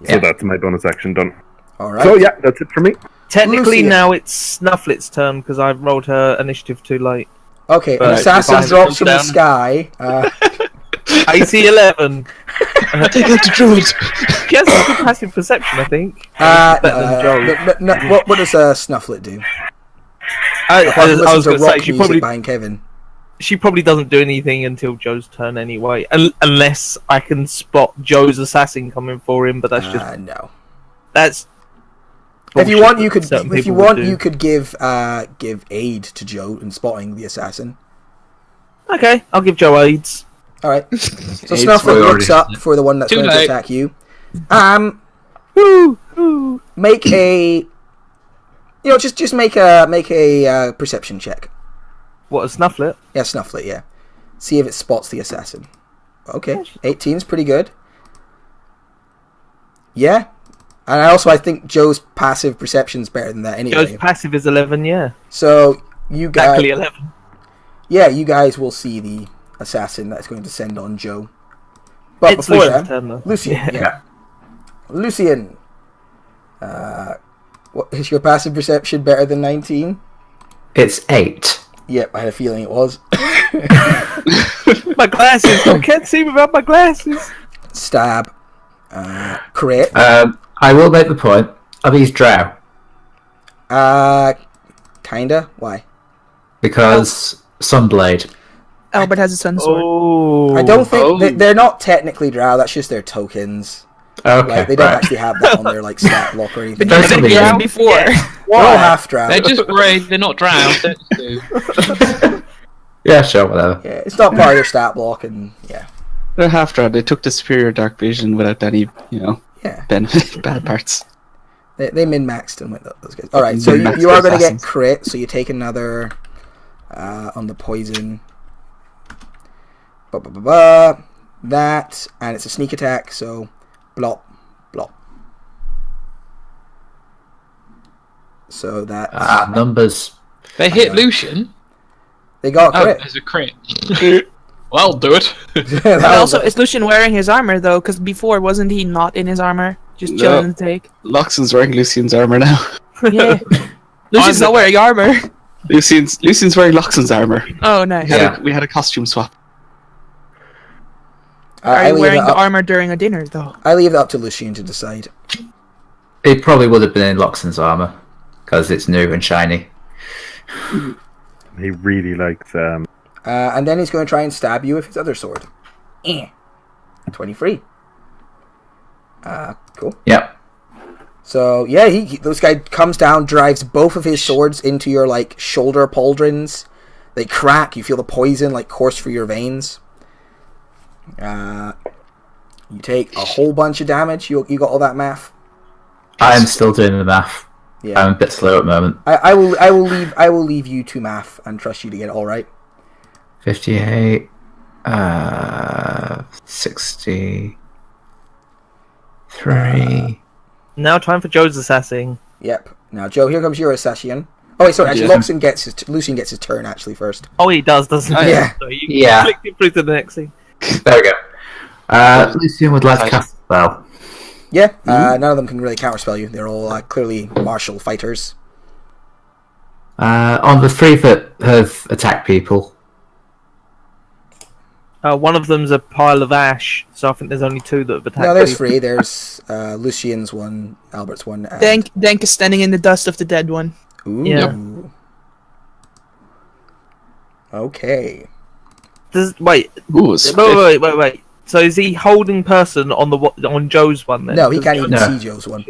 So that's my bonus action done. All right. So yeah, that's it for me. Technically, Lucia. now it's Snufflet's turn because I've rolled her initiative too late. Okay, an But assassin if I drops from the down- sky. AC 11. Take out the druid. She has a good passive perception, I think. Better Better than Joe. what does Snufflet do? I Apart from was listen going to to say rock music behind Kevin. she probably doesn't do anything until Joe's turn anyway, unless I can spot Joe's assassin coming for him. But that's just No. that's. If you want, you could. Certain If you people would want, do. you could give aid to Joe in spotting the assassin. Okay, I'll give Joe aids. All right. So Aids Snufflet were looks already- up for the one that's Too going to late. attack you. Woo! Make a. Just make a perception check. What a Snufflet! Yeah, Snufflet. Yeah. See if it spots the assassin. Okay, 18's pretty good. Yeah. And I think Joe's passive perception's better than that anyway. Joe's passive is 11. Yeah, So you guys, exactly 11. yeah, you guys will see the assassin that's going to descend on Joe. But It's before Lucian's that, turn, though. Lucian, yeah. Lucian, what is your passive perception better than 19? It's 8. Yep, I had a feeling it was. My glasses! I can't see without my glasses. Stab, crit. I will make the point. Are these drow? Kinda. Why? Because Sunblade. Albert has a sun sword. Oh, I don't think Oh. they're not technically drow. That's just their tokens. Okay, Like they don't right. actually have that on their like stat block or anything. There's They're something Yeah, wrong. before. all half drow. They're just grey. They're not drowned. They're just blue. Yeah, sure, whatever. Yeah, it's not part of their stat block, and yeah, They're half drowned. They took the superior dark vision without any, yeah. benefit, bad parts. They min-maxed and went those guys. All right, so Min-maxed you are going to get assassins. crit. So you take another on the poison. That, and it's a sneak attack. So blop, blop. So that Numbers. They hit Lucian. they got Oh, crit. there's a crit. Well, I'll do it. That But was- also, is Lucian wearing his armor though? Because before, wasn't he not in his armor? Just No. chilling in the take? Luxon's wearing Lucian's armor now. Yeah. Lucian's not wearing armor. Lucian's wearing Luxon's armor. Oh, nice. Yeah. We had a costume swap. Are I you leave wearing it the up, armor during a dinner though? I leave it up to Lucian to decide. It probably would have been in Loxon's armor. Because it's new and shiny. He really likes. And then he's going to try and stab you with his other sword. 23. Cool. Yep. So yeah, this guy comes down, drives both of his swords into your like shoulder pauldrons. They crack. You feel the poison like course through your veins. You take a whole bunch of damage. You got all that math? I am still doing the math. Yeah. I'm a bit slow at the moment. I will leave you to math and trust you to get it all right. 58, 63. Now time for Joe's assassin. Yep. Now, Joe, here comes your assassin. Oh wait, sorry. Actually, Lucian gets his turn actually first. Oh, he does, doesn't he? Yeah. So you Yeah. click it through to the next thing. There we go. Lucian would like to cast a spell. Yeah. None of them can really counterspell you. They're all clearly martial fighters. On the 3 that have attacked people. One of them's a pile of ash, so I think there's only 2 that have attacked. No, there's people. 3. There's Lucian's one, Albert's one. And... Dank is standing in the dust of the dead one. Ooh. Yeah. Okay. Wait. Ooh, Wait. So is he holding person on Joe's one then? No, he can't even No. see Joe's one.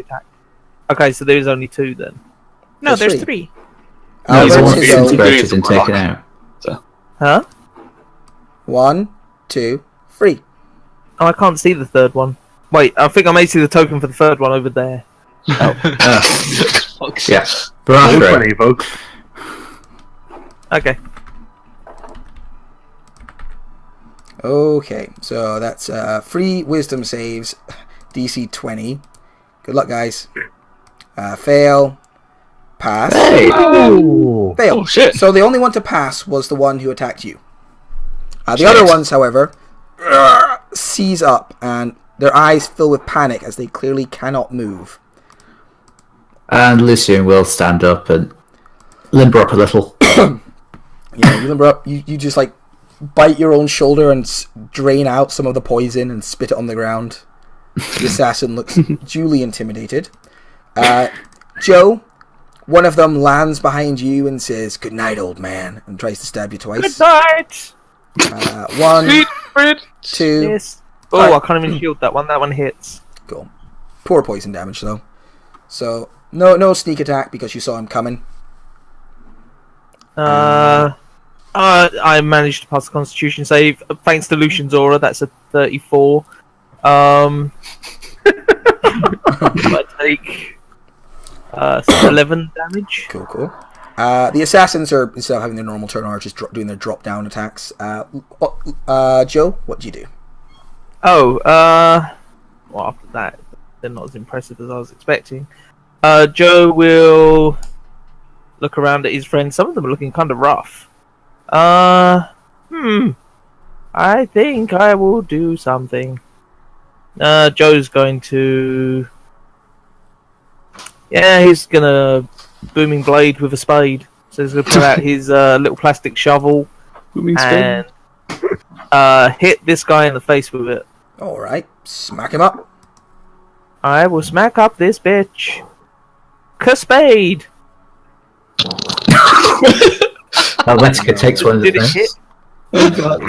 Okay, so there's only 2 then. No, There's there's 3. 3. He's Albert's one is who's own. inspirited and taken out. Huh? 1, 2, 3. Oh, I can't see the 3rd one. Wait, I think I may see the token for the 3rd one over there. Yeah. Roll Bravo. 20, folks. Okay. Okay, so that's 3 wisdom saves, DC 20. Good luck, guys. Fail. Pass. Hey! Oh. Fail. Oh, shit. So the only one to pass was the one who attacked you. The other ones, however, seize up and their eyes fill with panic as they clearly cannot move. And Lucian will stand up and limber up a little. Yeah, you limber up. You just like bite your own shoulder and drain out some of the poison and spit it on the ground. The assassin looks duly intimidated. Joe, one of them lands behind you and says, "Good night, old man," and tries to stab you twice. Good night! 1, Sweet Fred. 2. Yes. Oh, I can't even shield that one. That one hits. Cool. Poor poison damage though. So no sneak attack because you saw him coming. I managed to pass the Constitution save thanks to Lucian's aura. That's a 34. I take 11 damage. Cool. The assassins are, instead of having their normal turn, are just doing their drop down attacks. Joe, what do you do? Oh, well, after that, they're not as impressive as I was expecting. Joe will look around at his friends. Some of them are looking kind of rough. I think I will do something. Joe's going to... Yeah, he's gonna booming blade with a spade. So he's gonna pull out his little plastic shovel and hit this guy in the face with it. Alright, smack him up. I will smack up this bitch. Spade. Helvetica takes one of the Did it hit? things. Oh, God.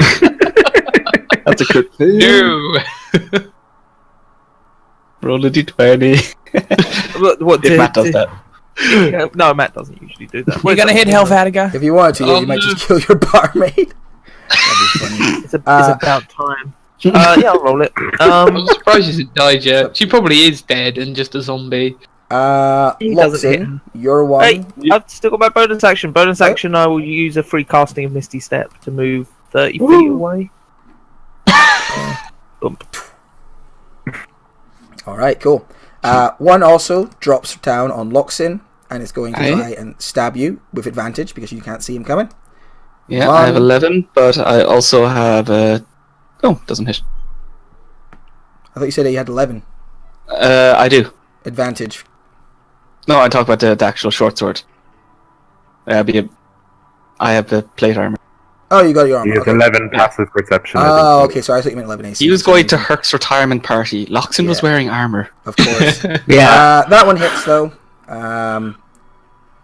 That's a good thing. No. Roll a d20. What If Matt does that. No, Matt doesn't usually do that. You're gonna hit Helvatiga. If you wanted to, yeah, you might just kill your barmaid. That'd be funny. It's about time. Yeah, I'll roll it. I'm surprised she hasn't died yet. She probably is dead and just a zombie. He doesn't hit Loxin, him. you're one. Hey, I've still got my bonus action. Bonus action, I will use a free casting of Misty Step to move 30 feet away. Bump. Alright, cool. One also drops down on Loxin and is going to Aye. try and stab you with advantage because you can't see him coming. Yeah, I have One. 11, but I also have Oh, doesn't hit. I thought you said you had 11. I do. Advantage. No, I talk about the actual short sword. I have the plate armor. Oh, you got your He armor. has Okay. 11 passive perception. Oh, okay, sorry, I thought you meant 11 AC. He was going to Herc's retirement party. Loxin was Yeah. wearing armor. Of course. Yeah. That one hits, though.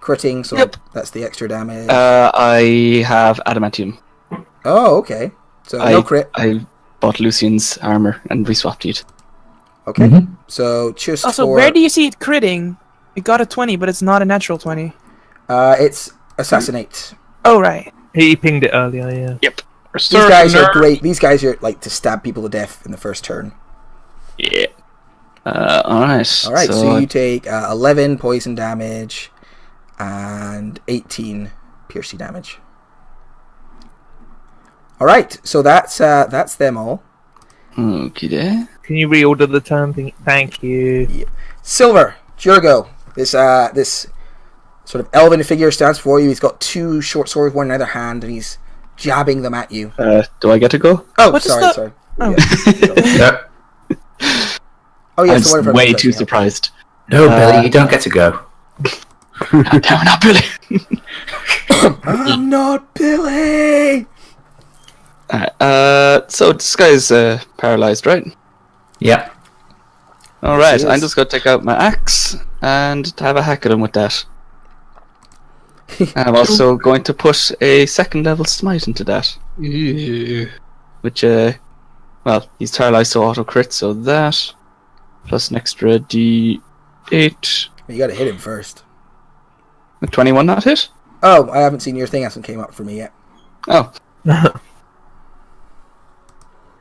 Critting, so Yep. that's the extra damage. I have adamantium. Oh, okay. So I, no crit. I bought Lucian's armor and reswapped it. Okay. Mhm. So just Also, for... where do you see it critting? It got a 20, but it's not a natural 20. It's Assassinate. Oh, right. He pinged it earlier, yeah. These guys are great. These guys are like to stab people to death in the first turn. Yeah. Alright. Alright, so you take 11 poison damage and 18 piercing damage. Alright, so that's them all. Okay. Can you reorder the turn thing? Thank you. Yeah. Silver, it's your go. This sort of elven figure stands before you. He's got two short swords, one in either hand, and he's jabbing them at you. Do I get to go? Oh, What is sorry, that? sorry. Oh. Yeah. Oh, yes, I'm the one in front of way you, too yeah. surprised. No, Billy, you don't get to go. Damn, not Billy. I'm not Billy! So this guy's paralyzed, right? Yeah. Alright, Yes, he I'm is. just going to take out my axe and have a hack at him with that. And I'm also going to put a second level smite into that. Which, well, he's paralyzed, so auto crit, so that. Plus an extra d8. You gotta hit him first. 21 not hit? Oh, I haven't seen your thing. Hasn't came up for me yet. Oh.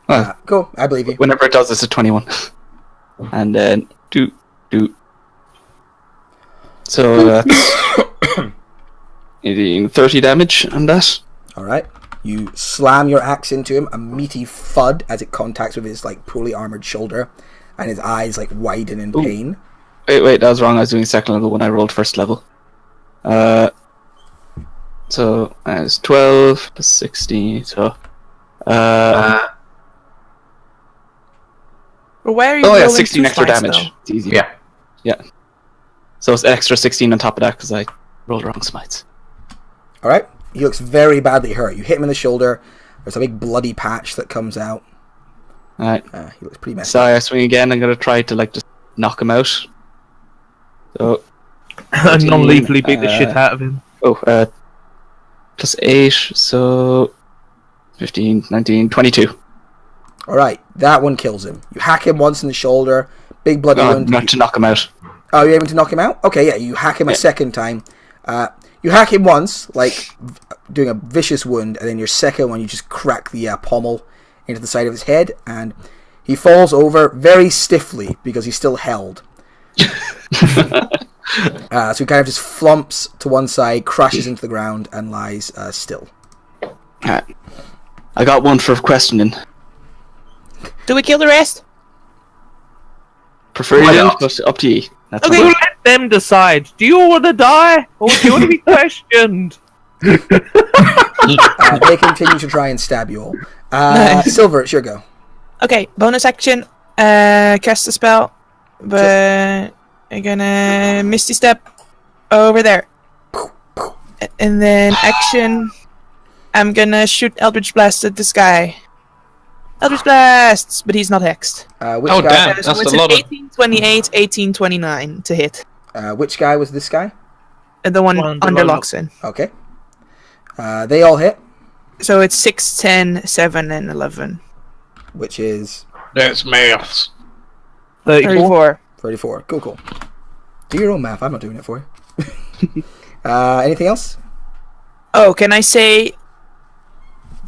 Well, Cool, I believe you. whenever it does, it's a 21. And then, do. So, that's 30 damage on that. Alright. You slam your axe into him, a meaty thud as it contacts with his like poorly armored shoulder, and his eyes like widen in Ooh. pain. Wait, that was wrong. I was doing second level when I rolled first level. So, as 12 plus 16, so... But why are you Oh yeah, rolling 16 two extra smites, damage. though? It's easy. Yeah. So it's extra 16 on top of that because I rolled wrong smites. Alright? He looks very badly hurt. You hit him in the shoulder, there's a big bloody patch that comes out. Alright. He looks pretty messed So up. I swing again. I'm going to try to like just knock him out. So, Non-lethally beat the shit out of him. plus 8, so 15, 19, 22. Alright, that one kills him. You hack him once in the shoulder, big bloody wound. Not to knock him out. Oh, you're able to knock him out? Okay, yeah, you hack him a second time. You hack him once, like doing a vicious wound, and then your second one, you just crack the pommel into the side of his head, and he falls over very stiffly because he's still held. So he kind of just flumps to one side, crashes into the ground, and lies still. Alright. I got one for questioning. Do we kill the rest? Prefer you Why didn't, not? but up to you. That's Okay. fine. We'll let them decide. Do you want to die, or do you want to be questioned? They continue to try and stab you all. Nice. Silver, it's your go. Okay, bonus action. Cast a spell. But I'm gonna Misty Step over there. And then action. I'm gonna shoot Eldritch Blast at this guy. Eldritch Blasts! But he's not hexed. Which Oh, guy? damn. So That's it's a lot an of- 1828, 1829 to hit. Which guy was this guy? The one One under below Loxin. Okay. They all hit, So it's 6, 10, 7, and 11. which is That's maths. 34. 34. Cool. Do your own math. I'm not doing it for you. Anything else? Oh, can I say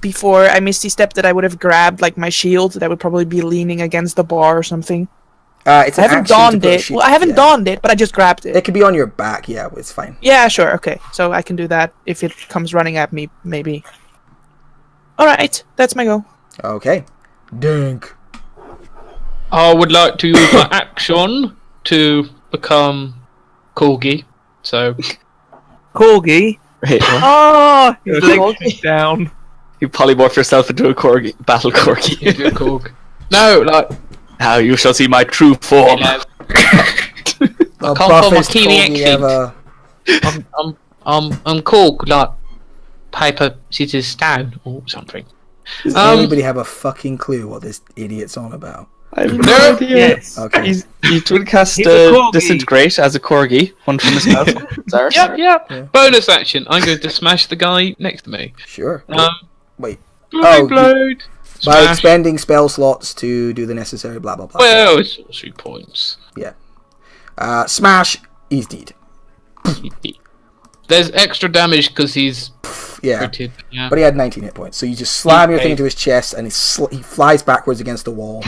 before I Misty Step that I would have grabbed like my shield that I would probably be leaning against the bar or something? It's I an haven't action to donned put a it. sheet- Well, I haven't yeah. donned it, but I just grabbed it. It could be on your back. Yeah, it's fine. Yeah, sure, okay. So I can do that if it comes running at me, maybe. Alright, that's my go. Okay. Dink. I would like to use my action to become Corgi. So, Corgi. Wait, what? Oh, his Corgi? legs down. You polymorph yourself into a corgi, battle corgi. into a Corg. No, like, Now you shall see my true form. you know, The can't find my buffest Kiwi corgi accent. ever. I'm Corg, like paper, scissors, stone, or something. Does Um, anybody have a fucking clue what this idiot's on about? I have No. no idea. Yes. Okay. You would cast He's a corgi. Disintegrate as a corgi. One from his mouth. Zars. Yep. Yeah. Bonus action. I'm going to smash the guy next to me. Sure. Bloody Wait. Oh, blade. By Smash. expending spell slots to do the necessary blah blah blah. Well, it's all 3 points. Smash. He's dead. There's extra damage because he's Yeah. Critted, yeah. But he had 19 hit points. So you just slam your thing Okay. into his chest, and he flies backwards against the wall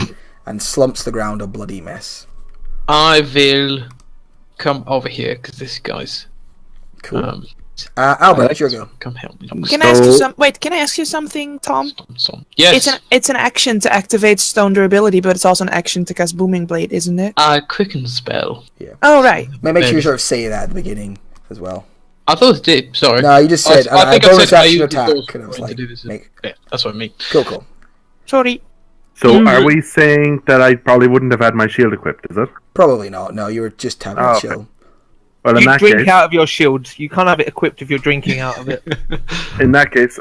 and slumps the ground a bloody mess. I will come over here because this guy's. Cool. Albert, it's your go. Come help me. Can I ask you some? Wait, can I ask you something, Tom? Yes. It's an action to activate stone durability, but it's also an action to cast booming blade, isn't it? Quicken spell. Yeah. Oh right. Make sure you Maybe. sort of say that at the beginning as well. I thought it did. Sorry. No, you just said I think I bonus said I action used the attack, source and I was point like, to do this. make... Yeah, that's what I mean. Cool. Sorry. So are we saying that I probably wouldn't have had my shield equipped, is it? Probably not. No, you were just having a okay. chill. Well, in You that drink case, out of your shield. You can't have it equipped if you're drinking out of it.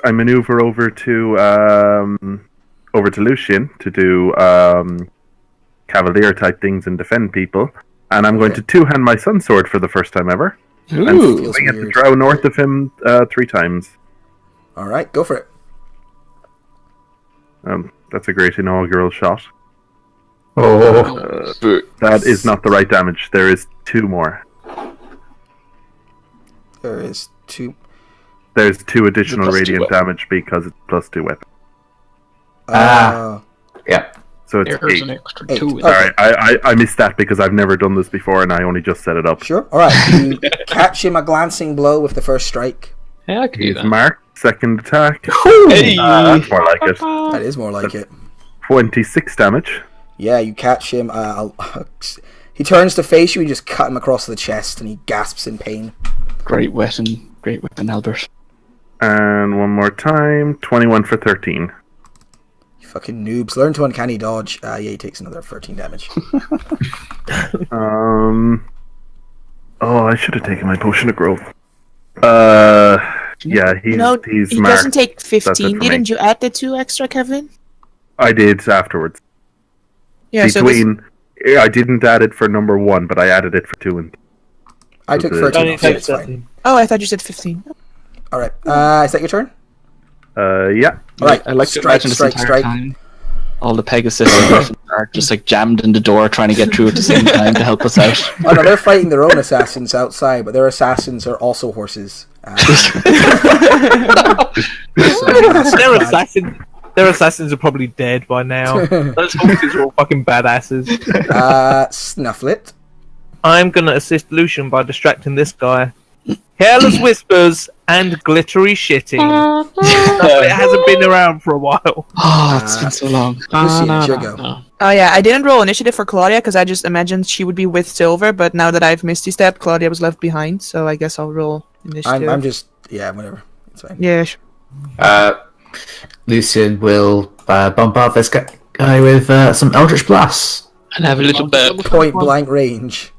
I maneuver over to Lucian to do cavalier type things and defend people, and I'm going to two-hand my sun sword for the first time ever. And Ooh. swing at the drow north of him 3 times. All right, go for it. That's a great inaugural shot. Oh, That is not the right damage. There is 2 more. There is 2. There's 2 additional Plus 2 radiant weapon. damage because it's +2 weapon. yeah. So it's There's 8. an extra 8. 2. Okay. Sorry, I missed that because I've never done this before and I only just set it up. Sure. All right. You catch him a glancing blow with the first strike. Yeah, I can do He's that. marked. Second attack. Hey. That's more like it. That is more like it. 26 damage. Yeah, you catch him. He turns to face you. You just cut him across the chest, and he gasps in pain. Great weapon, Albert. And one more time. 21 for 13. You fucking noobs. Learn to uncanny dodge. Yeah, he takes another 13 damage. Oh, I should have taken my potion of growth. Yeah, he's he marked. doesn't take That's it 15. for me. Didn't you add the 2 extra, Kevin? I did afterwards. Yeah. I didn't add it for number 1, but I added it for 2 and I took It 13 Only off, so takes it's fine. 13. Oh, I thought you said 15. All right. Is that your turn? yeah. All right. I like to strike, imagine strike, this entire strike. time, all the Pegasus and Griffins are just like jammed in the door, trying to get through at the same time to help us out. Oh no, they're fighting their own assassins outside, but their assassins are also horses. Their assassins are probably dead by now. Those horses are all fucking badasses. Snufflet. I'm gonna assist Lucian by distracting this guy. Careless whispers and glittery shitting. It hasn't been around for a while. Oh, it's been so long. Lucian, it's your go. Oh yeah, I didn't roll initiative for Claudia because I just imagined she would be with Silver, but now that I've Misty Stepped, Claudia was left behind, so I guess I'll roll initiative. I'm just whatever. It's fine. Yeah. Sure. Lucian will bombard this guy with some Eldritch Blasts. And have a little burp. Point blank range.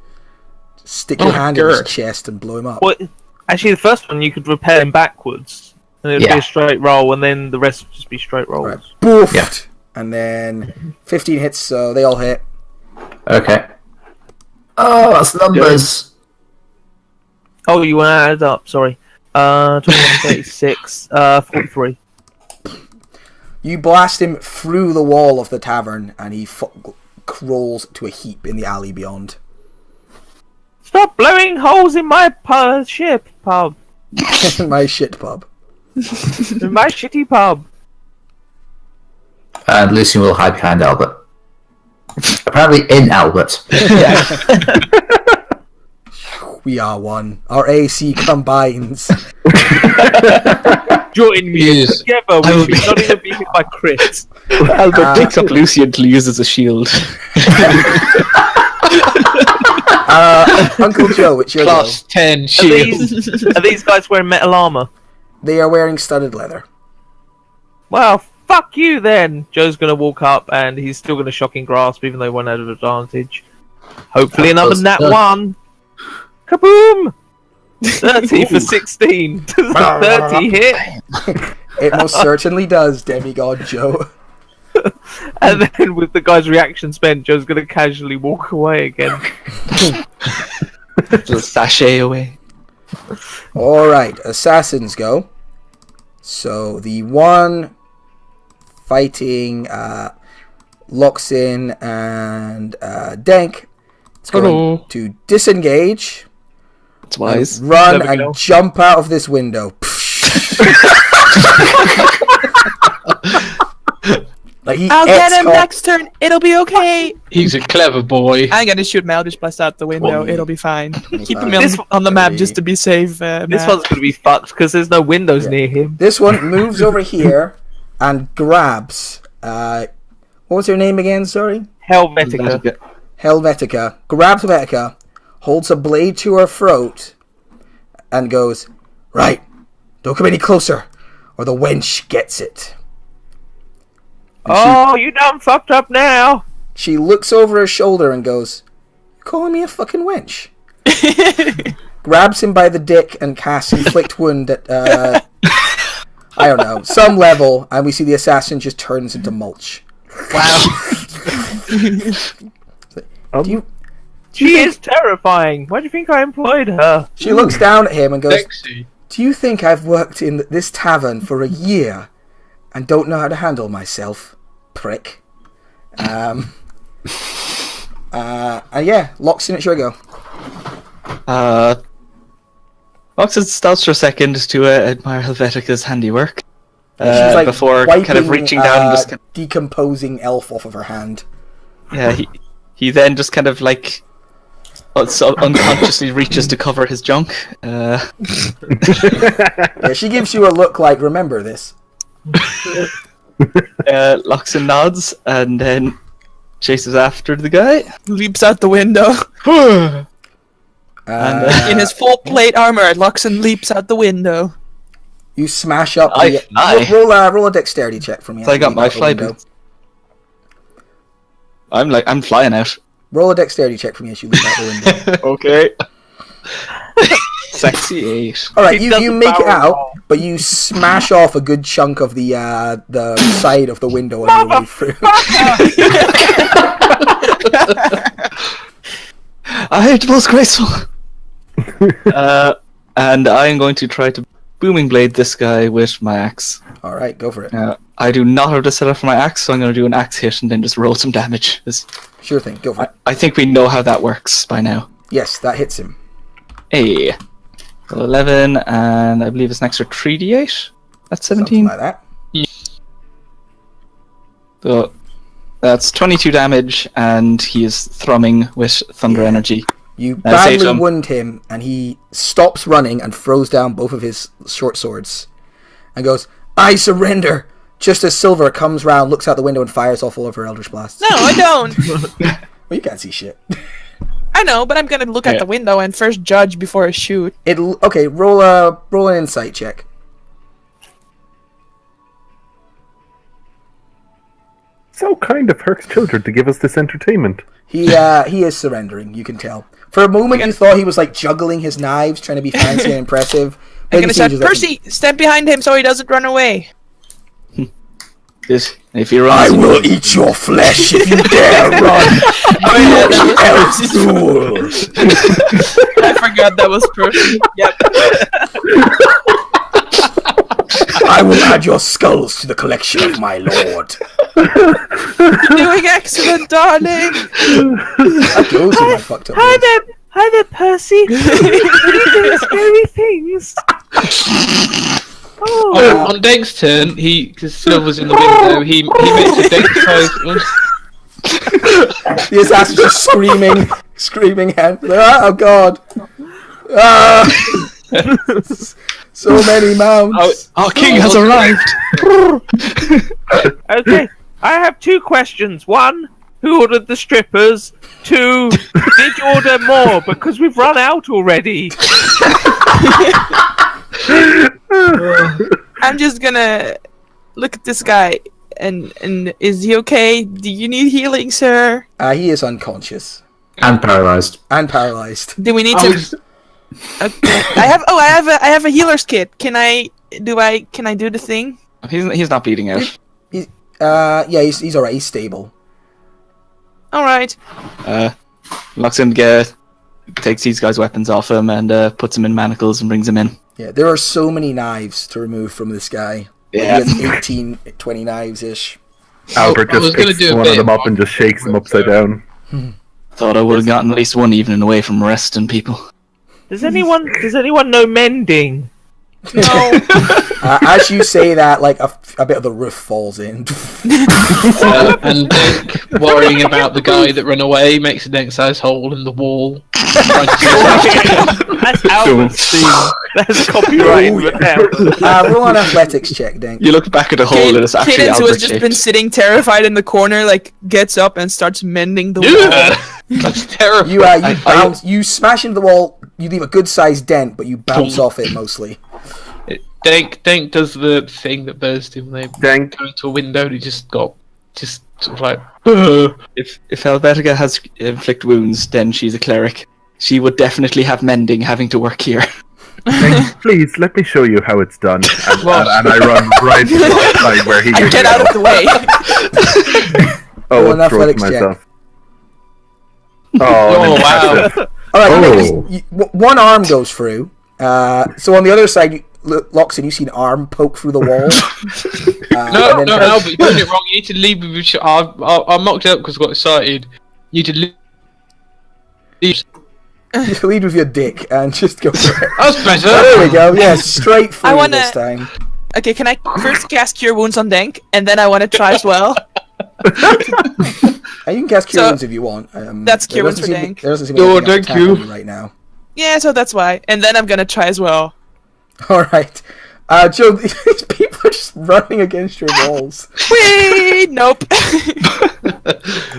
Stick your hand in his God. chest and blow him up. Well, actually, the first one you could repel him backwards, and it would be Yeah. a straight roll, and then the rest would just be straight rolls. Right. Boofed. Yeah. And then 15 hits, so they all hit. Okay. Oh, that's numbers. Oh, you want to add it up? Sorry. 21, 36, 43. You blast him through the wall of the tavern, and he crawls to a heap in the alley beyond. Stop blowing holes in my ship pub. My shit pub. In my shitty pub. And Lucian will hide behind Albert. Apparently in Albert. We are one. Our AC combines. Join me Yes. together. We should not even be hit by crits. Albert picks up Lucian to use as a shield. Uncle Joe, it's your go. Plus 10 Are shield. these guys wearing metal armor? They are wearing studded leather. Well, fuck you then. Joe's gonna walk up and he's still gonna shocking grasp even though he won't have an advantage. Hopefully another nat 1. Kaboom! 30 for 16. Does a 30 hit? It most certainly does, Demigod Joe. And then with the guy's reaction spent, Joe's gonna casually walk away again. Just sashay away. Alright, assassins go. So the one fighting Loxin and Dank is going to disengage, It's wise. run There we and go. jump out of this window. Like I'll get him next turn. It'll be okay. He's a clever boy. I'm gonna shoot Maldish Blast out the window. It'll be fine. Keep him This- on the map just to be safe. This Matt. one's gonna be fucked because there's no windows Yeah. near him. This one moves over here and grabs. What was her name again? Sorry, Helvetica. Helvetica. Grabs Helvetica, holds a blade to her throat, and goes, "Right, don't come any closer, or the wench gets it." Oh, you done fucked up now. She looks over her shoulder and goes, "You calling me a fucking wench?" Grabs him by the dick and casts Inflict Wound at, I don't know, some level, and we see the assassin just turns into mulch. Wow. She is terrifying. Why do you think I employed her? She looks down at him and goes, Sexy. "Do you think I've worked in this tavern for a year and don't know how to handle myself, prick?" And yeah, locks in at Shergo. Loxon stops for a second to admire Helvetica's handiwork. She's like before wiping, kind of reaching down and just decomposing elf off of her hand. yeah, he then just kind of like unconsciously reaches to cover his junk. Yeah, she gives you a look like, "Remember this." Loxon nods and then chases after the guy. Leaps out the window. In his full plate armor, Luxon leaps out the window. You smash up. I fly. Roll a dexterity check for me. So I got Leap my out the fly window. boots. I'm flying out. Roll a dexterity check for me as you leap out the window. Okay. Sexy 8. All right, He you doesn't make it power out, roll. but you smash off a good chunk of the side of the window on your way through. It was graceful. And I'm going to try to booming blade this guy with my axe. All right, go for it. I do not have to set up for my axe, so I'm going to do an axe hit and then just roll some damage. 'Cause Sure thing, go for it. I think we know how that works by now. Yes, that hits him. Hey. So 11, and I believe it's an extra 3d8. That's Something 17. like that. So that's 22 damage, and he is thrumming with thunder energy. You That's badly Atom. wound him, and he stops running and throws down both of his short swords, and goes, "I surrender!" Just as Silver comes round, looks out the window, and fires off all of her Eldritch Blasts. No, I don't. Well, you can't see shit. I know, but I'm gonna look out the window and first judge before I shoot. Okay, roll an insight check. So kind of Herc's children to give us this entertainment. He is surrendering. You can tell. For a moment, you thought he was like juggling his knives, trying to be fancy and impressive. I'm Then gonna you see shout, he's just like, Percy, step behind him so he doesn't run away. If he runs, "I will eat your flesh if you dare run, elf fool!" I forgot that was Percy. Yep. "I will add your skulls to the collection of my lord." You're doing excellent, darling. Those are my fucked up words. Hi there, Percy. You do scary things. Oh. On Denk's turn, because Silver's in the window, he makes a dex size. The assassin's just screaming and oh god. So many mounts. Our king has arrived. Okay, I have 2 questions. 1, who ordered the strippers? 2, did you order more? Because we've run out already. I'm just gonna look at this guy and is he okay? Do you need healing, sir? He is unconscious And paralyzed. and paralyzed. Do we need I to? was- Okay. I have a healer's kit. Can I do the thing? he's not bleeding out. Yeah, he's alright. He's stable. All right. Loxon takes these guys' weapons off him and puts him in manacles and brings him in. Yeah, there are so many knives to remove from this guy. Yeah. He has 18, 20 knives ish. Albert I was just gonna picks do a one bit of them up of and just shakes them upside down. Thought I would have gotten at least one evening away from arresting people. Does anyone know mending? No. As you say that, like a bit of the roof falls in. And Dink, worrying about the guy that ran away, makes a Dink-sized hole in the wall. That's Albert's scene. That's copyrighted with Albert. Roll an athletics check, Dink. You look back at the hole and it's actually Cadence, who Albert has just been sitting terrified in the corner, like gets up and starts mending the wall. That's terrible. You bounce. You smash into the wall. You leave a good-sized dent, but you bounce off it mostly. Dink does the thing that birds do when they Dink. go into a window and he just sort of like. "Ugh." If Helvetica has inflict wounds, then she's a cleric. She would definitely have mending having to work here. Dink, please let me show you how it's done. And I run right to the side where he I can get out of the way. Roll an throw it to athletics check. myself. Oh, Oh, wow. Alright, one arm goes through. So on the other side, Loxon, you see an arm poke through the wall. No, Albert, you're doing it wrong. You need to leave with your I mocked it up because I got excited. You need to leave. You lead with your dick and just go for it. That's better. There we go. Yeah, straight through I wanna- this time. Okay, can I first cast Cure Wounds on Denk, and then I want to try as well? You can cast Cure So, Wounds if you want. that's Cure there Wounds doesn't for seem- Dank. There doesn't seem Oh, anything else thank you. attacking right now. Yeah, so that's why. And then I'm gonna try as well. Alright. Joe, these people are just running against your walls. Whee! Nope.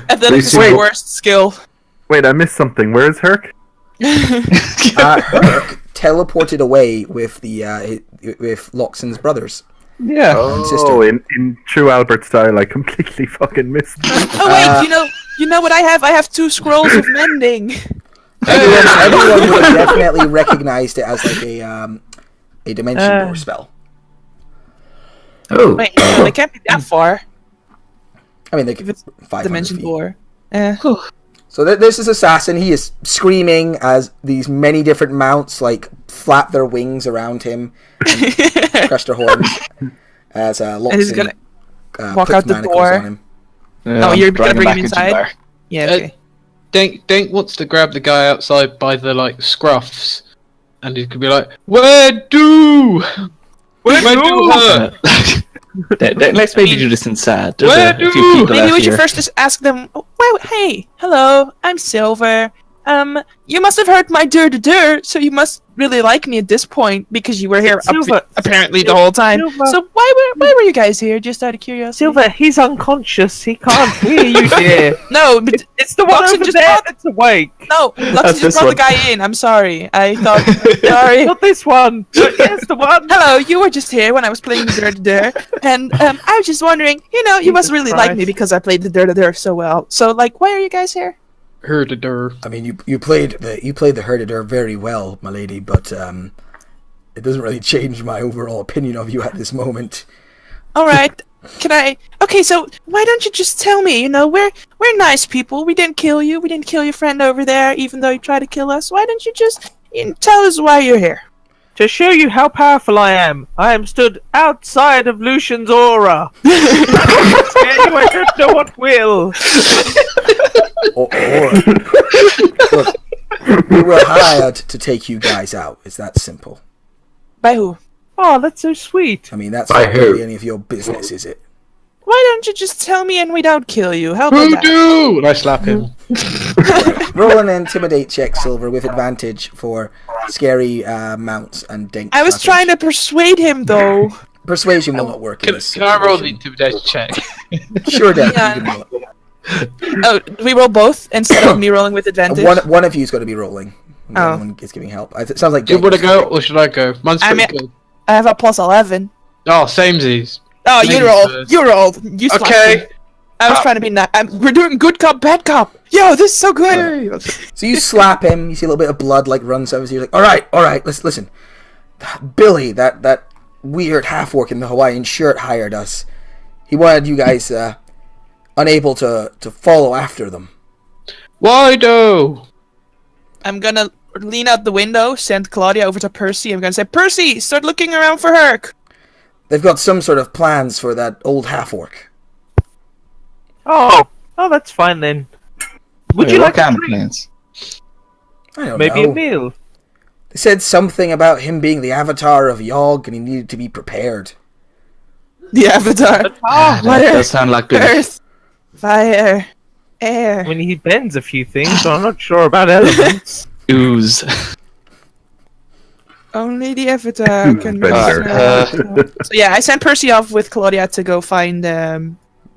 Athletics is Wait. my worst skill. Wait, I missed something. Where is Herc? Herc teleported away with with Loxon's brothers. Yeah. Oh, in true Albert style, I completely fucking missed. Oh wait, you know what I have? I have 2 scrolls of mending. Everyone would have definitely recognized it as like a dimension door spell. Oh, Wait, no, they can't be that far. I mean, they If could it's 500 dimension feet. door. So this is Assassin. He is screaming as these many different mounts like flap their wings around him, and crush their horns. As And he's Loxon gonna walk puts out the manacles door. on him. Oh, you're gonna Dragging bring back him into the inside? bar. Yeah, okay. Dink wants to grab the guy outside by the scruffs, and he could be like, "Where do her?" Let's maybe do this inside. There's Where a few do- people Maybe out we should here. first just ask them. Well, hey, hello, I'm Silver. You must have heard my dur, so you must really like me at this point because you were here Silver. apparently the whole time. Silver. So why were you guys here? Just out of curiosity. Silver, he's unconscious. He can't hear you, dear. No, but It's the one Boxing over just there brought- that's awake. no, Luxy this just brought one. the guy in. I'm sorry. I thought. Sorry. Not this one. But yes, the one. Hello, you were just here when I was playing the dur, and I was just wondering. You must really like me Christ. because I played the dur so well. So, like, why are you guys here? Herder. I mean, you played the Herditor very well, my lady, but it doesn't really change my overall opinion of you at this moment. All right. Can I? Okay, so why don't you just tell me? We're nice people. We didn't kill you. We didn't kill your friend over there, even though you tried to kill us. Why don't you just tell us why you're here? To show you how powerful I am stood outside of Lucian's aura. Anyway, don't know what will. Or look, we were hired to take you guys out. It's that simple. By who? Oh, that's so sweet. I mean, that's By not who? really any of your business, is it? Why don't you just tell me and we don't kill you? How about that? Hoodoo! And I slap him. Roll an intimidate check, Silver, with advantage for scary mounts and dink. I was trying to persuade him, though. Persuasion will not work in Can, this can I roll the situation. intimidation check? Sure, Dan. Yeah. You can roll it. Oh, we roll both instead of me rolling with advantage. One of you is going to be rolling. The Oh. other one is giving help. It sounds like Do you want to Jake- go or should I go? Mine's I pretty mean- good. I have a plus 11. Oh, samesies. Oh, Maybe you rolled. first. You rolled. You slapped Okay. me. I was trying to be nice. We're doing good cop, bad cop. Yo, this is so good. So you slap him. You see a little bit of blood like runs over. So you're like, all right. Listen. Billy, that weird half-orc in the Hawaiian shirt hired us. He wanted you guys unable to follow after them. Why do? I'm gonna lean out the window, send Claudia over to Percy. I'm gonna say, Percy, start looking around for Herc. They've got some sort of plans for that old half-orc. Oh, that's fine then. Would you like what a kind of drink? plans? I don't Maybe know. a meal? They said something about him being the avatar of Yogg and he needed to be prepared. The Avatar. That Water, does sound like good. earth, fire, air. I mean, he bends a few things, so I'm not sure about elements. Ooze. Only the Avatar can Bender. So yeah, I sent Percy off with Claudia to go find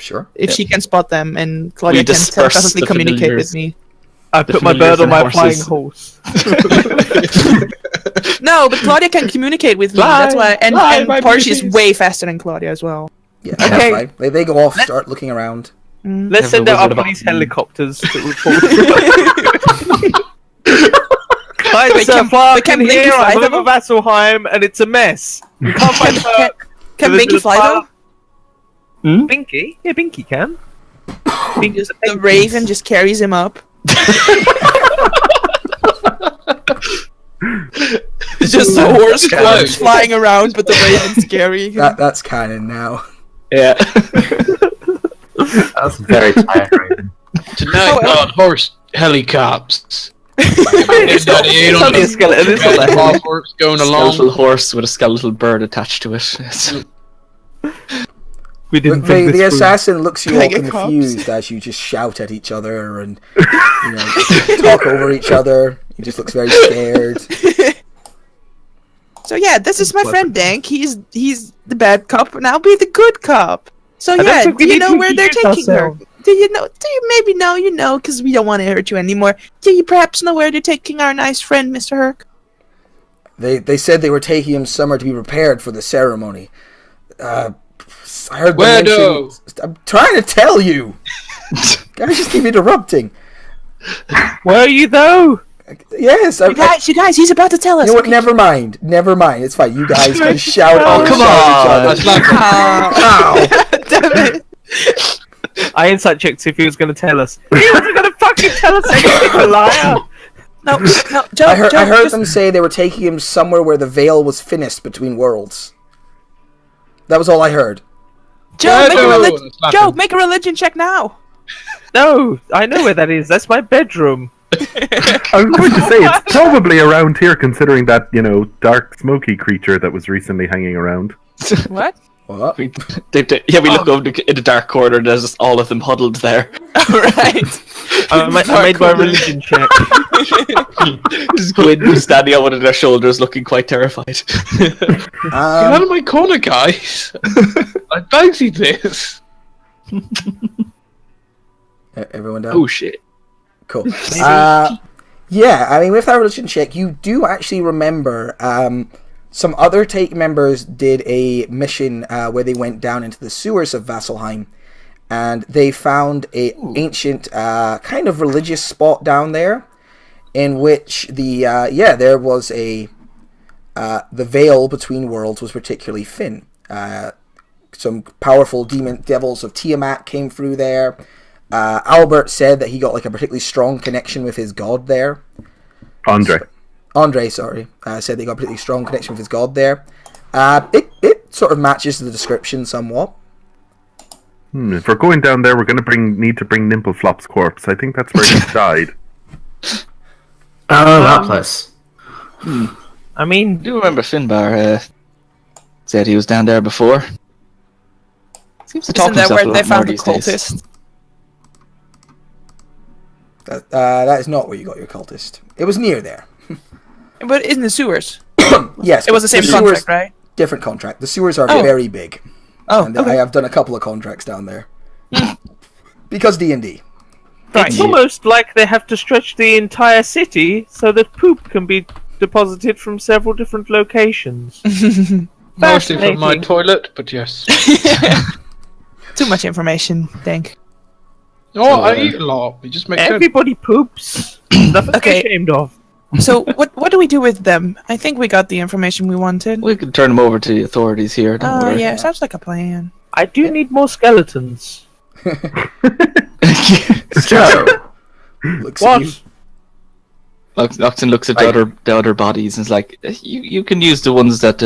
Sure. if Yep. she can spot them, and Claudia We can disperse telepathically the communicate familiars. with me. I The put my familiars bird on and my horses. flying horse. No, but Claudia can communicate with me. Fly, That's why, and fly, my Percy is beauties. way faster than Claudia as well. Yeah, Okay. that's fine. They go off, start looking around. Let's send Never out our wizard police about- helicopters to report. Guys, Wait, can- fly but can in Blinky here. fly, I'm though? over Vasselheim, and it's a mess. We can't find her. Can There's Binky a fly pile- though? Binky? Yeah, Binky can. Binky's a The Raven just carries him up. It's just the horse Close. flying around, but the Raven's carrying him. That's canon now. Yeah. That's very tiring. Tonight on Horse Helicopters. It's only a skeleton. It's not a head. Fireworks going along. Skeletal horse with a skeletal bird attached to it. Yes. We didn't The think this through. assassin looks you all Like a cops. confused as you just shout at each other and talk over each other. He just looks very scared. So yeah, this is my friend Dank. He's the bad cop, and I'll be the good cop. So don't yeah, think do we you need know to where they're introduce taking her? ourselves. Do you know? Do you maybe know? You know, because we don't want to hurt you anymore. Do you perhaps know where they're taking our nice friend, Mr. Herc? They said they were taking him somewhere to be prepared for the ceremony. I heard them Where mention- though? I'm trying to tell you. Guys just keep interrupting. Where are you, though? Yes, You guys, he's about to tell us. you know what? Okay. Never mind. It's fine. You guys can shout. Oh, and come shout at each That's other. like Damn it. I insight checked if he was going to tell us. He wasn't going to fucking tell us anything, you liar. No, Joe. I heard just- them say they were taking him somewhere where the veil was thinnest between worlds. That was all I heard. Joe, make a Joe, religion. slap Joe, him. make a religion check now. No, I know where that is. That's my bedroom. I was going to say it's probably around here, considering that dark, smoky creature that was recently hanging around. What? What? We look over in the dark corner. There's just all of them huddled there. Right. I made my religion check. Just Gwyn standing on one of their shoulders, looking quite terrified. Get out of my corner, guys. I fancy this. Everyone down? Oh shit! Cool. Yeah, I mean, with that religion check, you do actually remember some other Take members did a mission where they went down into the sewers of Vasselheim, and they found a ancient kind of religious spot down there, in which there was the veil between worlds was particularly thin. Some powerful devils of Tiamat came through there. Albert said that he got like a particularly strong connection with his god there. Andre. Said they got a particularly strong connection with his god there. It sort of matches the description somewhat. If we're going down there, we're going to need to bring Nimpleflop's corpse. I think that's where he died. Oh, that place. I I mean, do remember Finbar said he was down there before. Seems to talk Isn't that himself a where they lot more found the these days. cultist? That is not where you got your cultist. It was near there. But in the sewers. Yes, It was the same sewers- contract, right? Different contract. The sewers are Oh. very big. Oh, And okay. I have done a couple of contracts down there. Because D&D. it's almost like they have to stretch the entire city so that poop can be deposited from several different locations. Mostly from my Fascinating. toilet, but yes. Too much information, think. Oh, I eat a lot. It just makes sense. Everybody poops. Nothing to be Okay. ashamed of. So what do we do with them? I think we got the information we wanted. We could turn them over to the authorities here. Don't Oh worry. yeah, sounds like a plan. I do need more skeletons. Joe. Looks What? at you. Loxton looks at the other bodies and is like, "You can use the ones that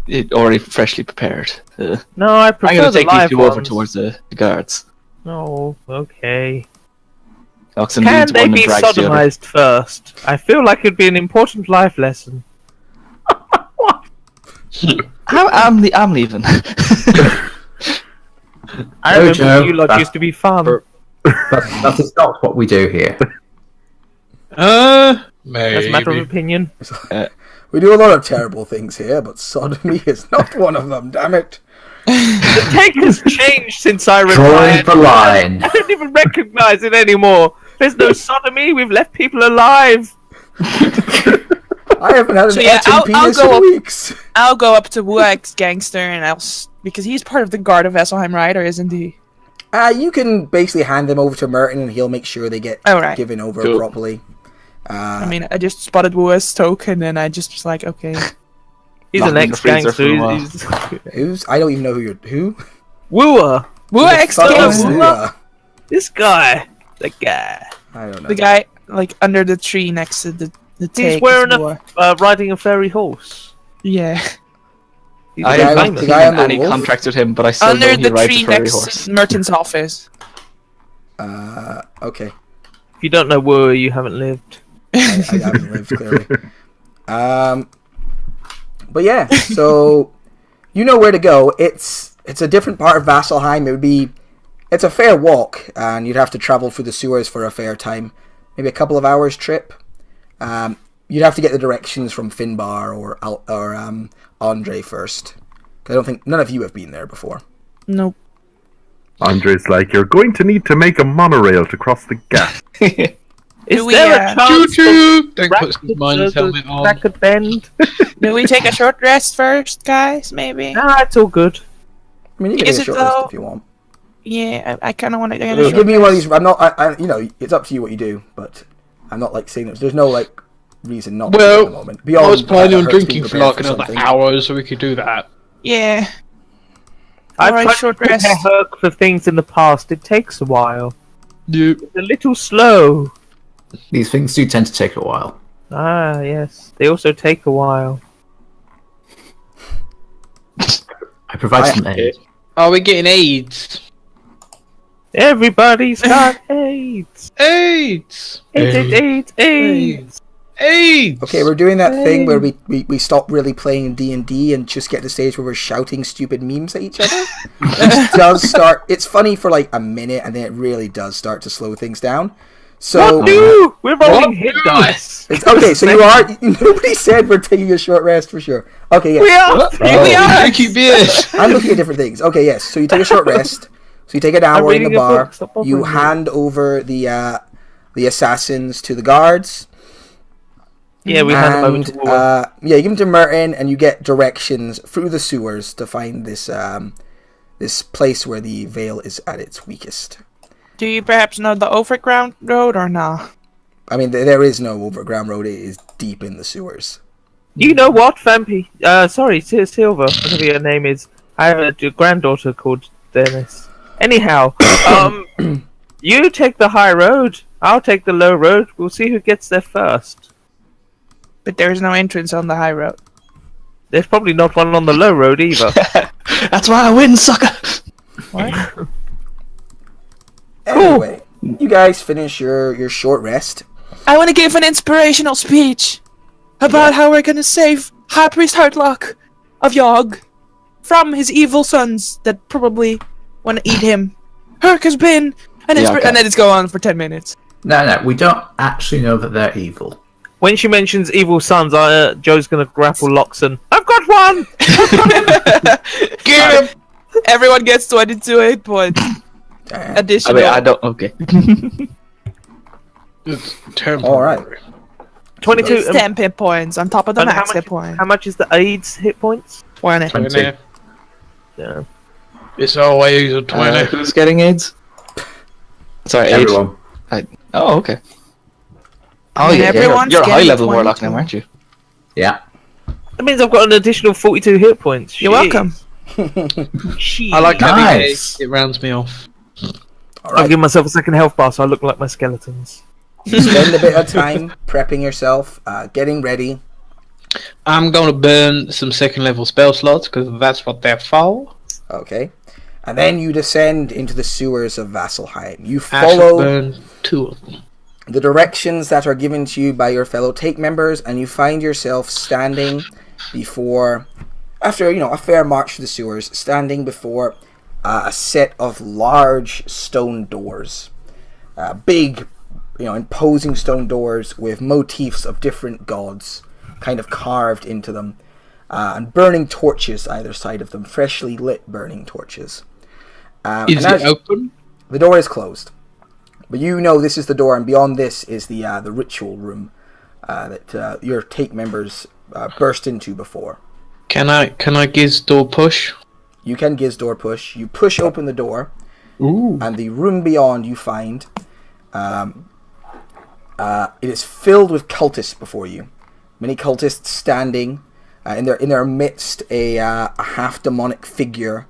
it already freshly prepared. No, I prefer I'm going to the take these live two over ones. towards the guards." No, okay. Oxen Can leads they one and be drags the other. sodomized first? I feel like it'd be an important life lesson. I'm leaving. I No, remember Joe, you lot that- used to be fun. That is not what we do here. Maybe. That's a matter of opinion. We do a lot of terrible things here, but sodomy is not one of them. Damn it! The take has changed since I Drawing retired. the line. I don't even recognise it anymore. There's no sodomy. We've left people alive. I haven't had an So yeah, eaten I'll penis go in up- weeks. I'll go up to Wuag's gangster and because he's part of the guard of Vesselheim, right? Or isn't he? You can basically hand them over to Merton, and he'll make sure they get Alright. given over Cool. properly. I mean, I just spotted Wuag's token, and I just was like, okay. He's Locked an in the freezer for a ex-gangster. while. He's Who's? I don't even know who you're. Who? Wooer. Wuag's Fuck is gangster! Lua? This guy. The guy. I don't know. The guy, like, under the tree next to the take. He's wearing is Wuag. riding a fairy horse. Yeah. He's I The guy- haven't famous. the seen guy on the any wolf? contracts with him, but I still Under know he the rides tree a fairy next horse. to Merton's office. Okay. If you don't know Wooer, you haven't lived. I haven't lived clearly. But yeah, so you know where to go. It's a different part of Vasselheim. It's a fair walk, and you'd have to travel through the sewers for a fair time, maybe a couple of hours trip. You'd have to get the directions from Finbar or Andre first. 'Cause I don't think none of you have been there before. Nope. Andre's like, you're going to need to make a monorail to cross the gap. Is we, there uh, a chance Choo-choo! Don't that put his miner's helmet on. that could bend? Do we take a short rest first, guys? Maybe? Nah, it's all good. I mean, you can Is take a it short rest though? if you want. Yeah, I kind of want to get a Give short me one of rest. these. I'm not. You know, it's up to you what you do, but I'm not like saying there's no like reason not to at the Well, moment. I was the fact planning that on Hurt's drinking being for prepared like another something. hour, so we could do that. Yeah. I've Alright, tried short to prepare rest. Herc for things in the past. It takes a while. Yep. It's a little slow. These things do tend to take a while. Ah, yes. They also take a while. I provide some aid. Are we getting AIDS? Everybody's got AIDS. AIDS! AIDS. AIDS! Okay, we're doing that thing where we stop really playing D&D and just get to the stage where we're shouting stupid memes at each other. It does start. It's funny for like a minute, and then it really does start to slow things down. So What do? We're rolling hit dice. it's okay. So you are. Nobody said we're taking a short rest for sure. Okay, yes. We are. Oh. We are. Drinking beers! I'm looking at different things. Okay, yes. So you take a short rest. So you take an hour in the reading a bar. book, stop bothering You me. hand over the assassins to the guards. Yeah, we hand them over to Wooer. Yeah, you give them to Merton, and you get directions through the sewers to find this this place where the veil is at its weakest. Do you perhaps know the overground road or not? I mean, there is no overground road. It is deep in the sewers. You know what, Vampy? Sorry, Silver, whatever your name is. I have a granddaughter called Dennis. Anyhow, you take the high road. I'll take the low road. We'll see who gets there first. But there's no entrance on the high road. There's probably not one on the low road either. That's why I win, sucker. What? Anyway, you guys finish your short rest. I want to give an inspirational speech about how we're gonna save High Priest Heartlock of Yogg from his evil sons that probably want to eat him. Herc has been an Yeah, okay. and then it's go on for 10 minutes. No, we don't actually know that they're evil. When she mentions evil sons, Joe's gonna grapple Loxon. I've got one! Get him! Everyone gets 22 hit points. Uh, I Additional. mean, I don't. Okay. It's terrible. All right. 22. It's 10 hit points on top of the and max hit point. how much is the AIDS hit points? 20. 20. Yeah. It's always a 20. Who's getting AIDS? Sorry, age. Everyone. Oh, okay. Oh mean, yeah, everyone's you're a high getting level warlock 22. now, aren't you? Yeah. That means I've got an additional 42 hit points. You're welcome. Shit. I like having Nice. AIDS. It rounds me off. All I'll right. give myself a second health bar so I look like my skeletons. Spend a bit of time prepping yourself, getting ready. I'm gonna burn some second level spell slots because that's what they're for. Okay. And then you descend into the sewers of Vasselheim. You I shall follow. burn 2 of them. the directions that are given to you by your fellow take members, and you find yourself standing before, after a fair march through the sewers, standing before a set of large stone doors, big, imposing stone doors with motifs of different gods kind of carved into them, and burning torches either side of them, freshly lit burning torches. Is it open? The door is closed. But this is the door, and beyond this is the ritual room that your take members burst into before. Can I giz door push? You can giz door push. You push open the door, Ooh. and the room beyond you find it is filled with cultists before you. Many cultists standing in their midst, a half demonic figure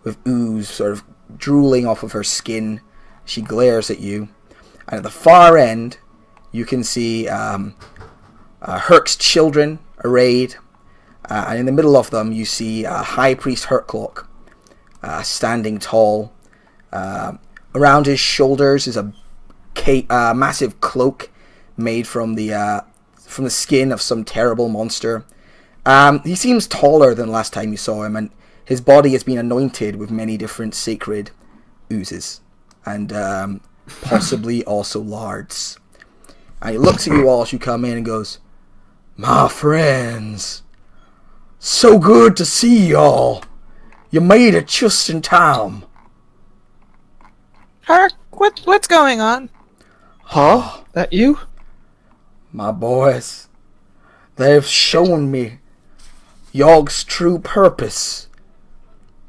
with ooze sort of drooling off of her skin. She glares at you, and at the far end, you can see Hurk's children arrayed, and in the middle of them, you see High Priest Hurklock standing tall. Around his shoulders is a massive cloak made from the skin of some terrible monster. He seems taller than last time you saw him, and his body has been anointed with many different sacred oozes. And possibly also lards. And he looks at you all as you come in and goes, "My friends, so good to see y'all. You made it just in time." Herc, what's going on? Huh? That you? My boys, they've shown me Yog's true purpose.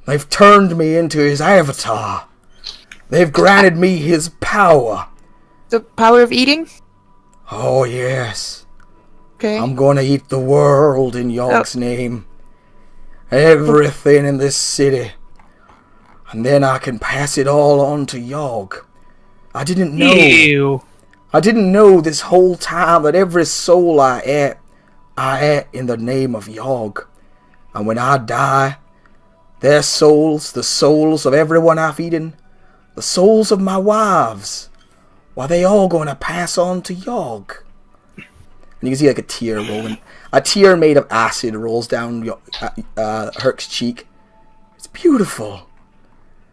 They've turned me into his avatar. They've granted me his power. The power of eating? Oh, yes. Okay. I'm gonna eat the world in Yog's name. Everything in this city. And then I can pass it all on to Yog. I didn't know. Ew. I didn't know this whole time that every soul I ate in the name of Yog. And when I die, their souls, the souls of everyone I've eaten, the souls of my wives, why, they all gonna pass on to Yog. And you can see like a tear rolling. A tear made of acid rolls down Hurk's cheek. It's beautiful.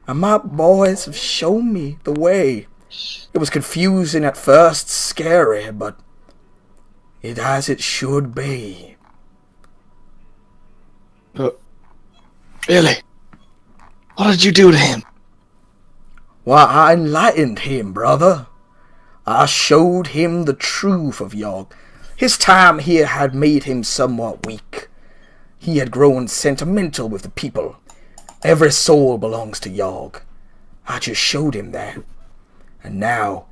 And my boys have shown me the way. It was confusing at first, scary, but it as it should be. Really? What did you do to him? Why, I enlightened him, brother. I showed him the truth of Yog. His time here had made him somewhat weak. He had grown sentimental with the people. Every soul belongs to Yog. I just showed him that. And now,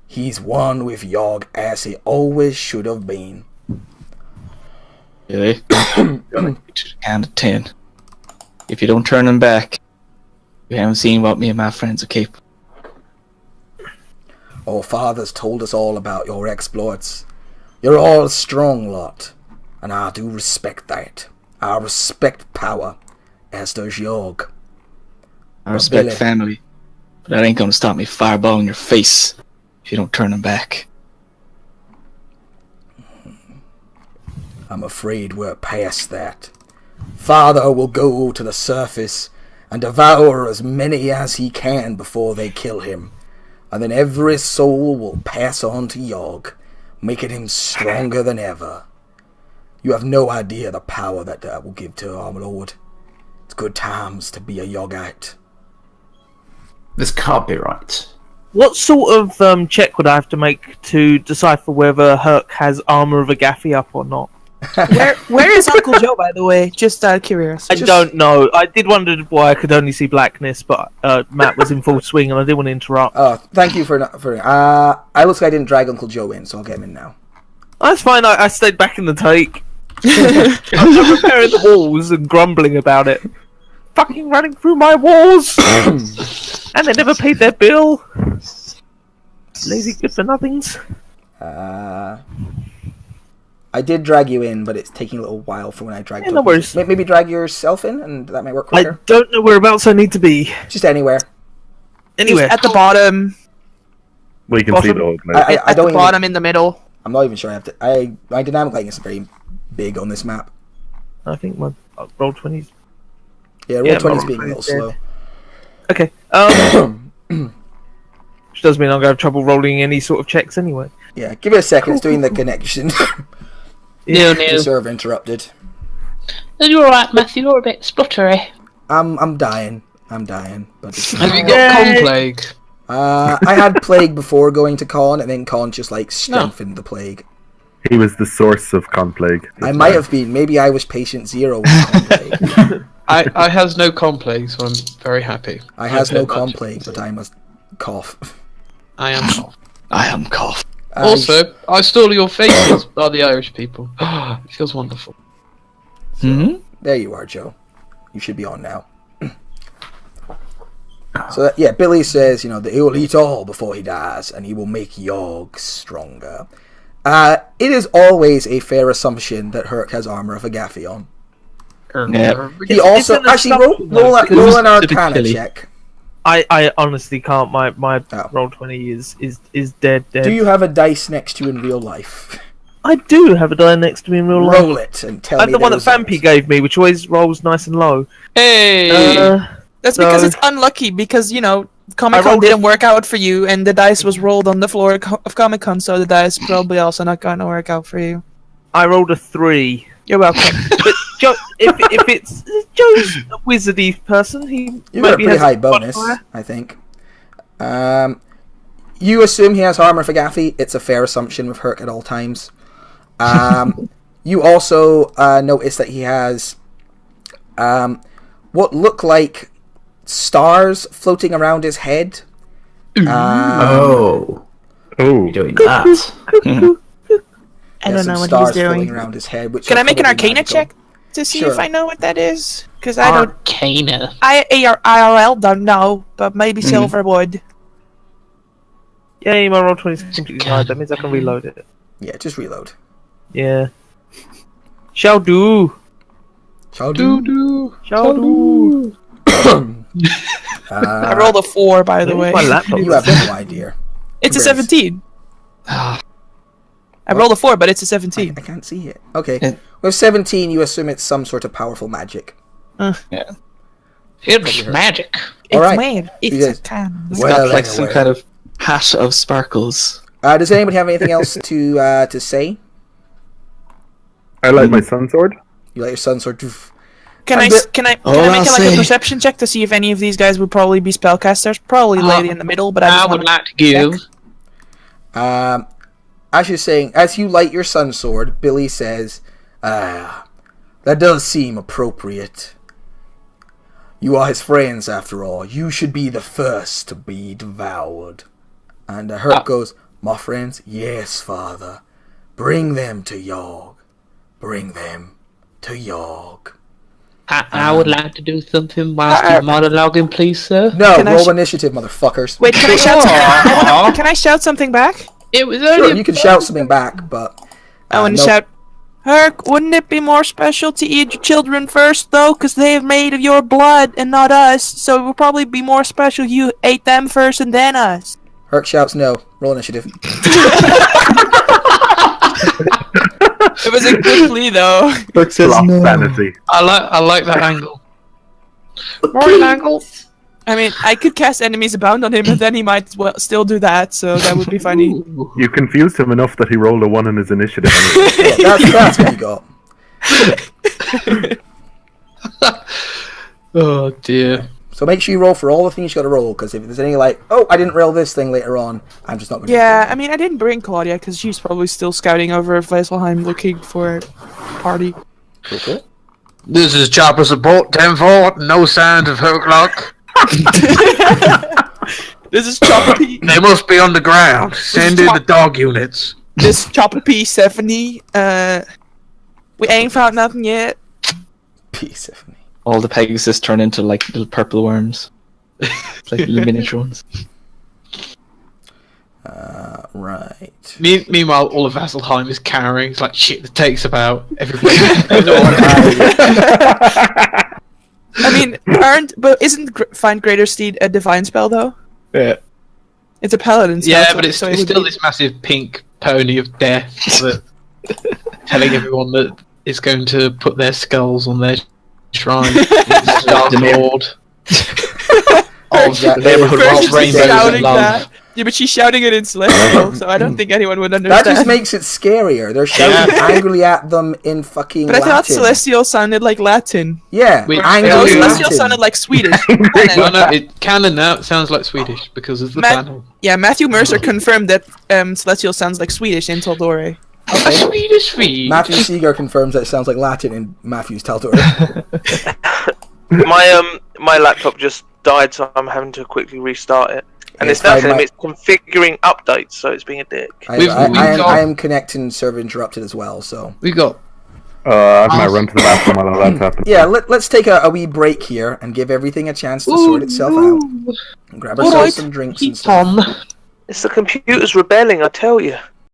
he's one with Yog as he always should have been. Really? Count of 10. If you don't turn him back, you haven't seen what me and my friends are capable. Our fathers told us all about your exploits. You're all a strong lot, and I do respect that. I respect power, as does Yog. I respect Billy, family, but that ain't gonna stop me fireballing your face if you don't turn him back. I'm afraid we're past that. Father will go to the surface and devour as many as he can before they kill him, and then every soul will pass on to Yog, making him stronger than ever. You have no idea the power that will give to our Lord. It's good times to be a Yogite. This can't be right. What sort of check would I have to make to decipher whether Herc has armor of a Gaffy up or not? Where is Uncle Joe, by the way? Just out of curiosity. I don't know. I did wonder why I could only see blackness, but Matt was in full swing and I didn't want to interrupt. Oh, thank you for I looks like I didn't drag Uncle Joe in, so I'll get him in now. That's fine. I stayed back in the take. I'm repairing the walls and grumbling about it. Fucking running through my walls, and they never paid their bill. Lazy good for nothings. I did drag you in, but it's taking a little while for when I dragged you. No worries. Maybe drag yourself in, and that might work I quicker. don't know whereabouts I need to be. Just anywhere. Anyway, Just at the bottom. We can see the whole place. I At don't the even, bottom, in the middle. I'm not even sure I have to. My dynamic lighting is very big on this map. I think my roll 20s. Yeah, roll Yeah, 20 is roll being a 20 little is dead. slow. Okay. Which does mean I'm going to have trouble rolling any sort of checks anyway. Yeah, give it a second. It's doing the connection. No, The no. server interrupted. You're alright, Matthew. You're a bit spluttery. I'm dying. But it's Have you got con plague? I had plague before going to con, and then con just like strengthened the plague. He was the source of Conplague. I might have been. Maybe I was patient 0 with con plague. I has no con plague, so I'm very happy. I has no very con much. plague, but I must cough. I am cough. I am cough. Also, I stole your faces by the Irish people. It feels wonderful. There you are, Joe. You should be on now. So yeah, Billy says, that he will eat all before he dies, and he will make Yogg stronger. It is always a fair assumption that Herc has armor of Agafi on. Yeah. He also an actually assumption, roll an to the Arcana killy. check. I honestly can't. My Oh. roll 20 is dead. Do you have a dice next to you in real life? I do have a die next to me in real life. Roll it and tell I me have the one that result. Vampy gave me, which always rolls nice and low. Hey! That's So- because it's unlucky, because, Comic Con rolled didn't work out for you, and the dice was rolled on the floor of Comic Con, so the dice probably also not going to work out for you. I rolled a 3. You're welcome. But Joe, if it's Joe's a wizardy person, he You got a maybe pretty has high bonus, modifier. I think. You assume he has armor for Gaffy. It's a fair assumption with Herc at all times. You also notice that he has what look like stars floating around his head. Oh, Oh, you're doing that. I don't some know what stars he's doing. floating around his head. Which Can are I make an probably Arcana magical. check to see Sure. if I know what that is? Because I don't. Arcana. IRL don't know, but maybe Silver would. Yeah, my roll 20 is completely high. That means I can reload it. Yeah, just reload. Yeah. Shall do. Shall do. Shall do. I rolled a 4, by the way. My laptop. You have no idea. It's a Congrats. 17. I rolled a 4, but it's a 17. I can't see it. Okay. It- With 17, you assume it's some sort of powerful magic. Yeah. It's magic. It's Alright. weird. You It's guys- a can. It's Well, got like some anyway. kind of hat of sparkles. Does anybody have anything else to say? I like my sun sword. You let your son sort of. Can I I'm bit- can I Oh, make I'll it like see. a perception check to see if any of these guys would probably be spellcasters? Probably lady in the middle, but I I just would want like to give. As you're saying, as you light your sun sword, Billy says, that does seem appropriate. You are his friends, after all. You should be the first to be devoured. And Herc goes, my friends? Yes, father. Bring them to Yogg. Bring them to Yogg. I would like to do something whilst you're monologuing, please, sir. No, Can I roll sh- initiative, motherfuckers. Wait, can I shout something? Can I shout something back? It was only Sure, you can shout something back, but... I want to no. shout, Herc, wouldn't it be more special to eat your children first, though? Because they're made of your blood and not us. So it would probably be more special you ate them first and then us. Herc shouts no. Roll initiative. It was a good plea, though. Herc says Lost no. sanity. I like that angle. Morning angle. I mean, I could cast Enemies Abound on him, but then he might well still do that, so that would be funny. You confused him enough that he rolled a 1 in his initiative. Anyway. Yeah, that's what you got. Oh dear. So make sure you roll for all the things you got to roll, because if there's any like, oh, I didn't roll this thing later on, I'm just not going to. Yeah, I mean, I didn't bring Claudia because she's probably still scouting over Vesselheim looking for a party. Cool. This is Chopper Support 10-4. No signs of Herclock. This is Chopper P. They must be on the ground. Send in the dog units. This is Chopper P70. We ain't found nothing yet. Peace of me. All the Pegasus turn into like little purple worms. It's like little miniature ones. Right. Meanwhile, all of Vasselheim is carrying. It's like shit that takes about everybody. I mean, but isn't Find Greater Steed a divine spell, though? Yeah. It's a paladin spell. Yeah, but it's still this massive pink pony of death that telling everyone that it's going to put their skulls on their shrine. It's Dark Lord. Exactly. She's rainbows and shouting love. that. Yeah, but she's shouting it in Celestial, so I don't think anyone would understand. That just makes it scarier. They're shouting angrily at them in fucking But I Latin. thought Celestial sounded like Latin. Yeah, Wait, angry No, Yeah. Celestial Latin. sounded like Swedish. No, it canon now. It sounds like Swedish because of the panel. Yeah, Matthew Mercer confirmed that Celestial sounds like Swedish in Taldore. A Swedish feed. Matthew Seeger confirms that it sounds like Latin in Matthew's Taldor. My laptop just died, so I'm having to quickly restart it. And It's it's now fine, saying my- it's configuring updates, so it's being a dick. I am connecting server interrupted as well, so... We got. I might run to the bathroom while all that's happening. Yeah, let's take a wee break here and give everything a chance to sort itself out. And grab ourselves some drinks and stuff. It's the computers rebelling, I tell you.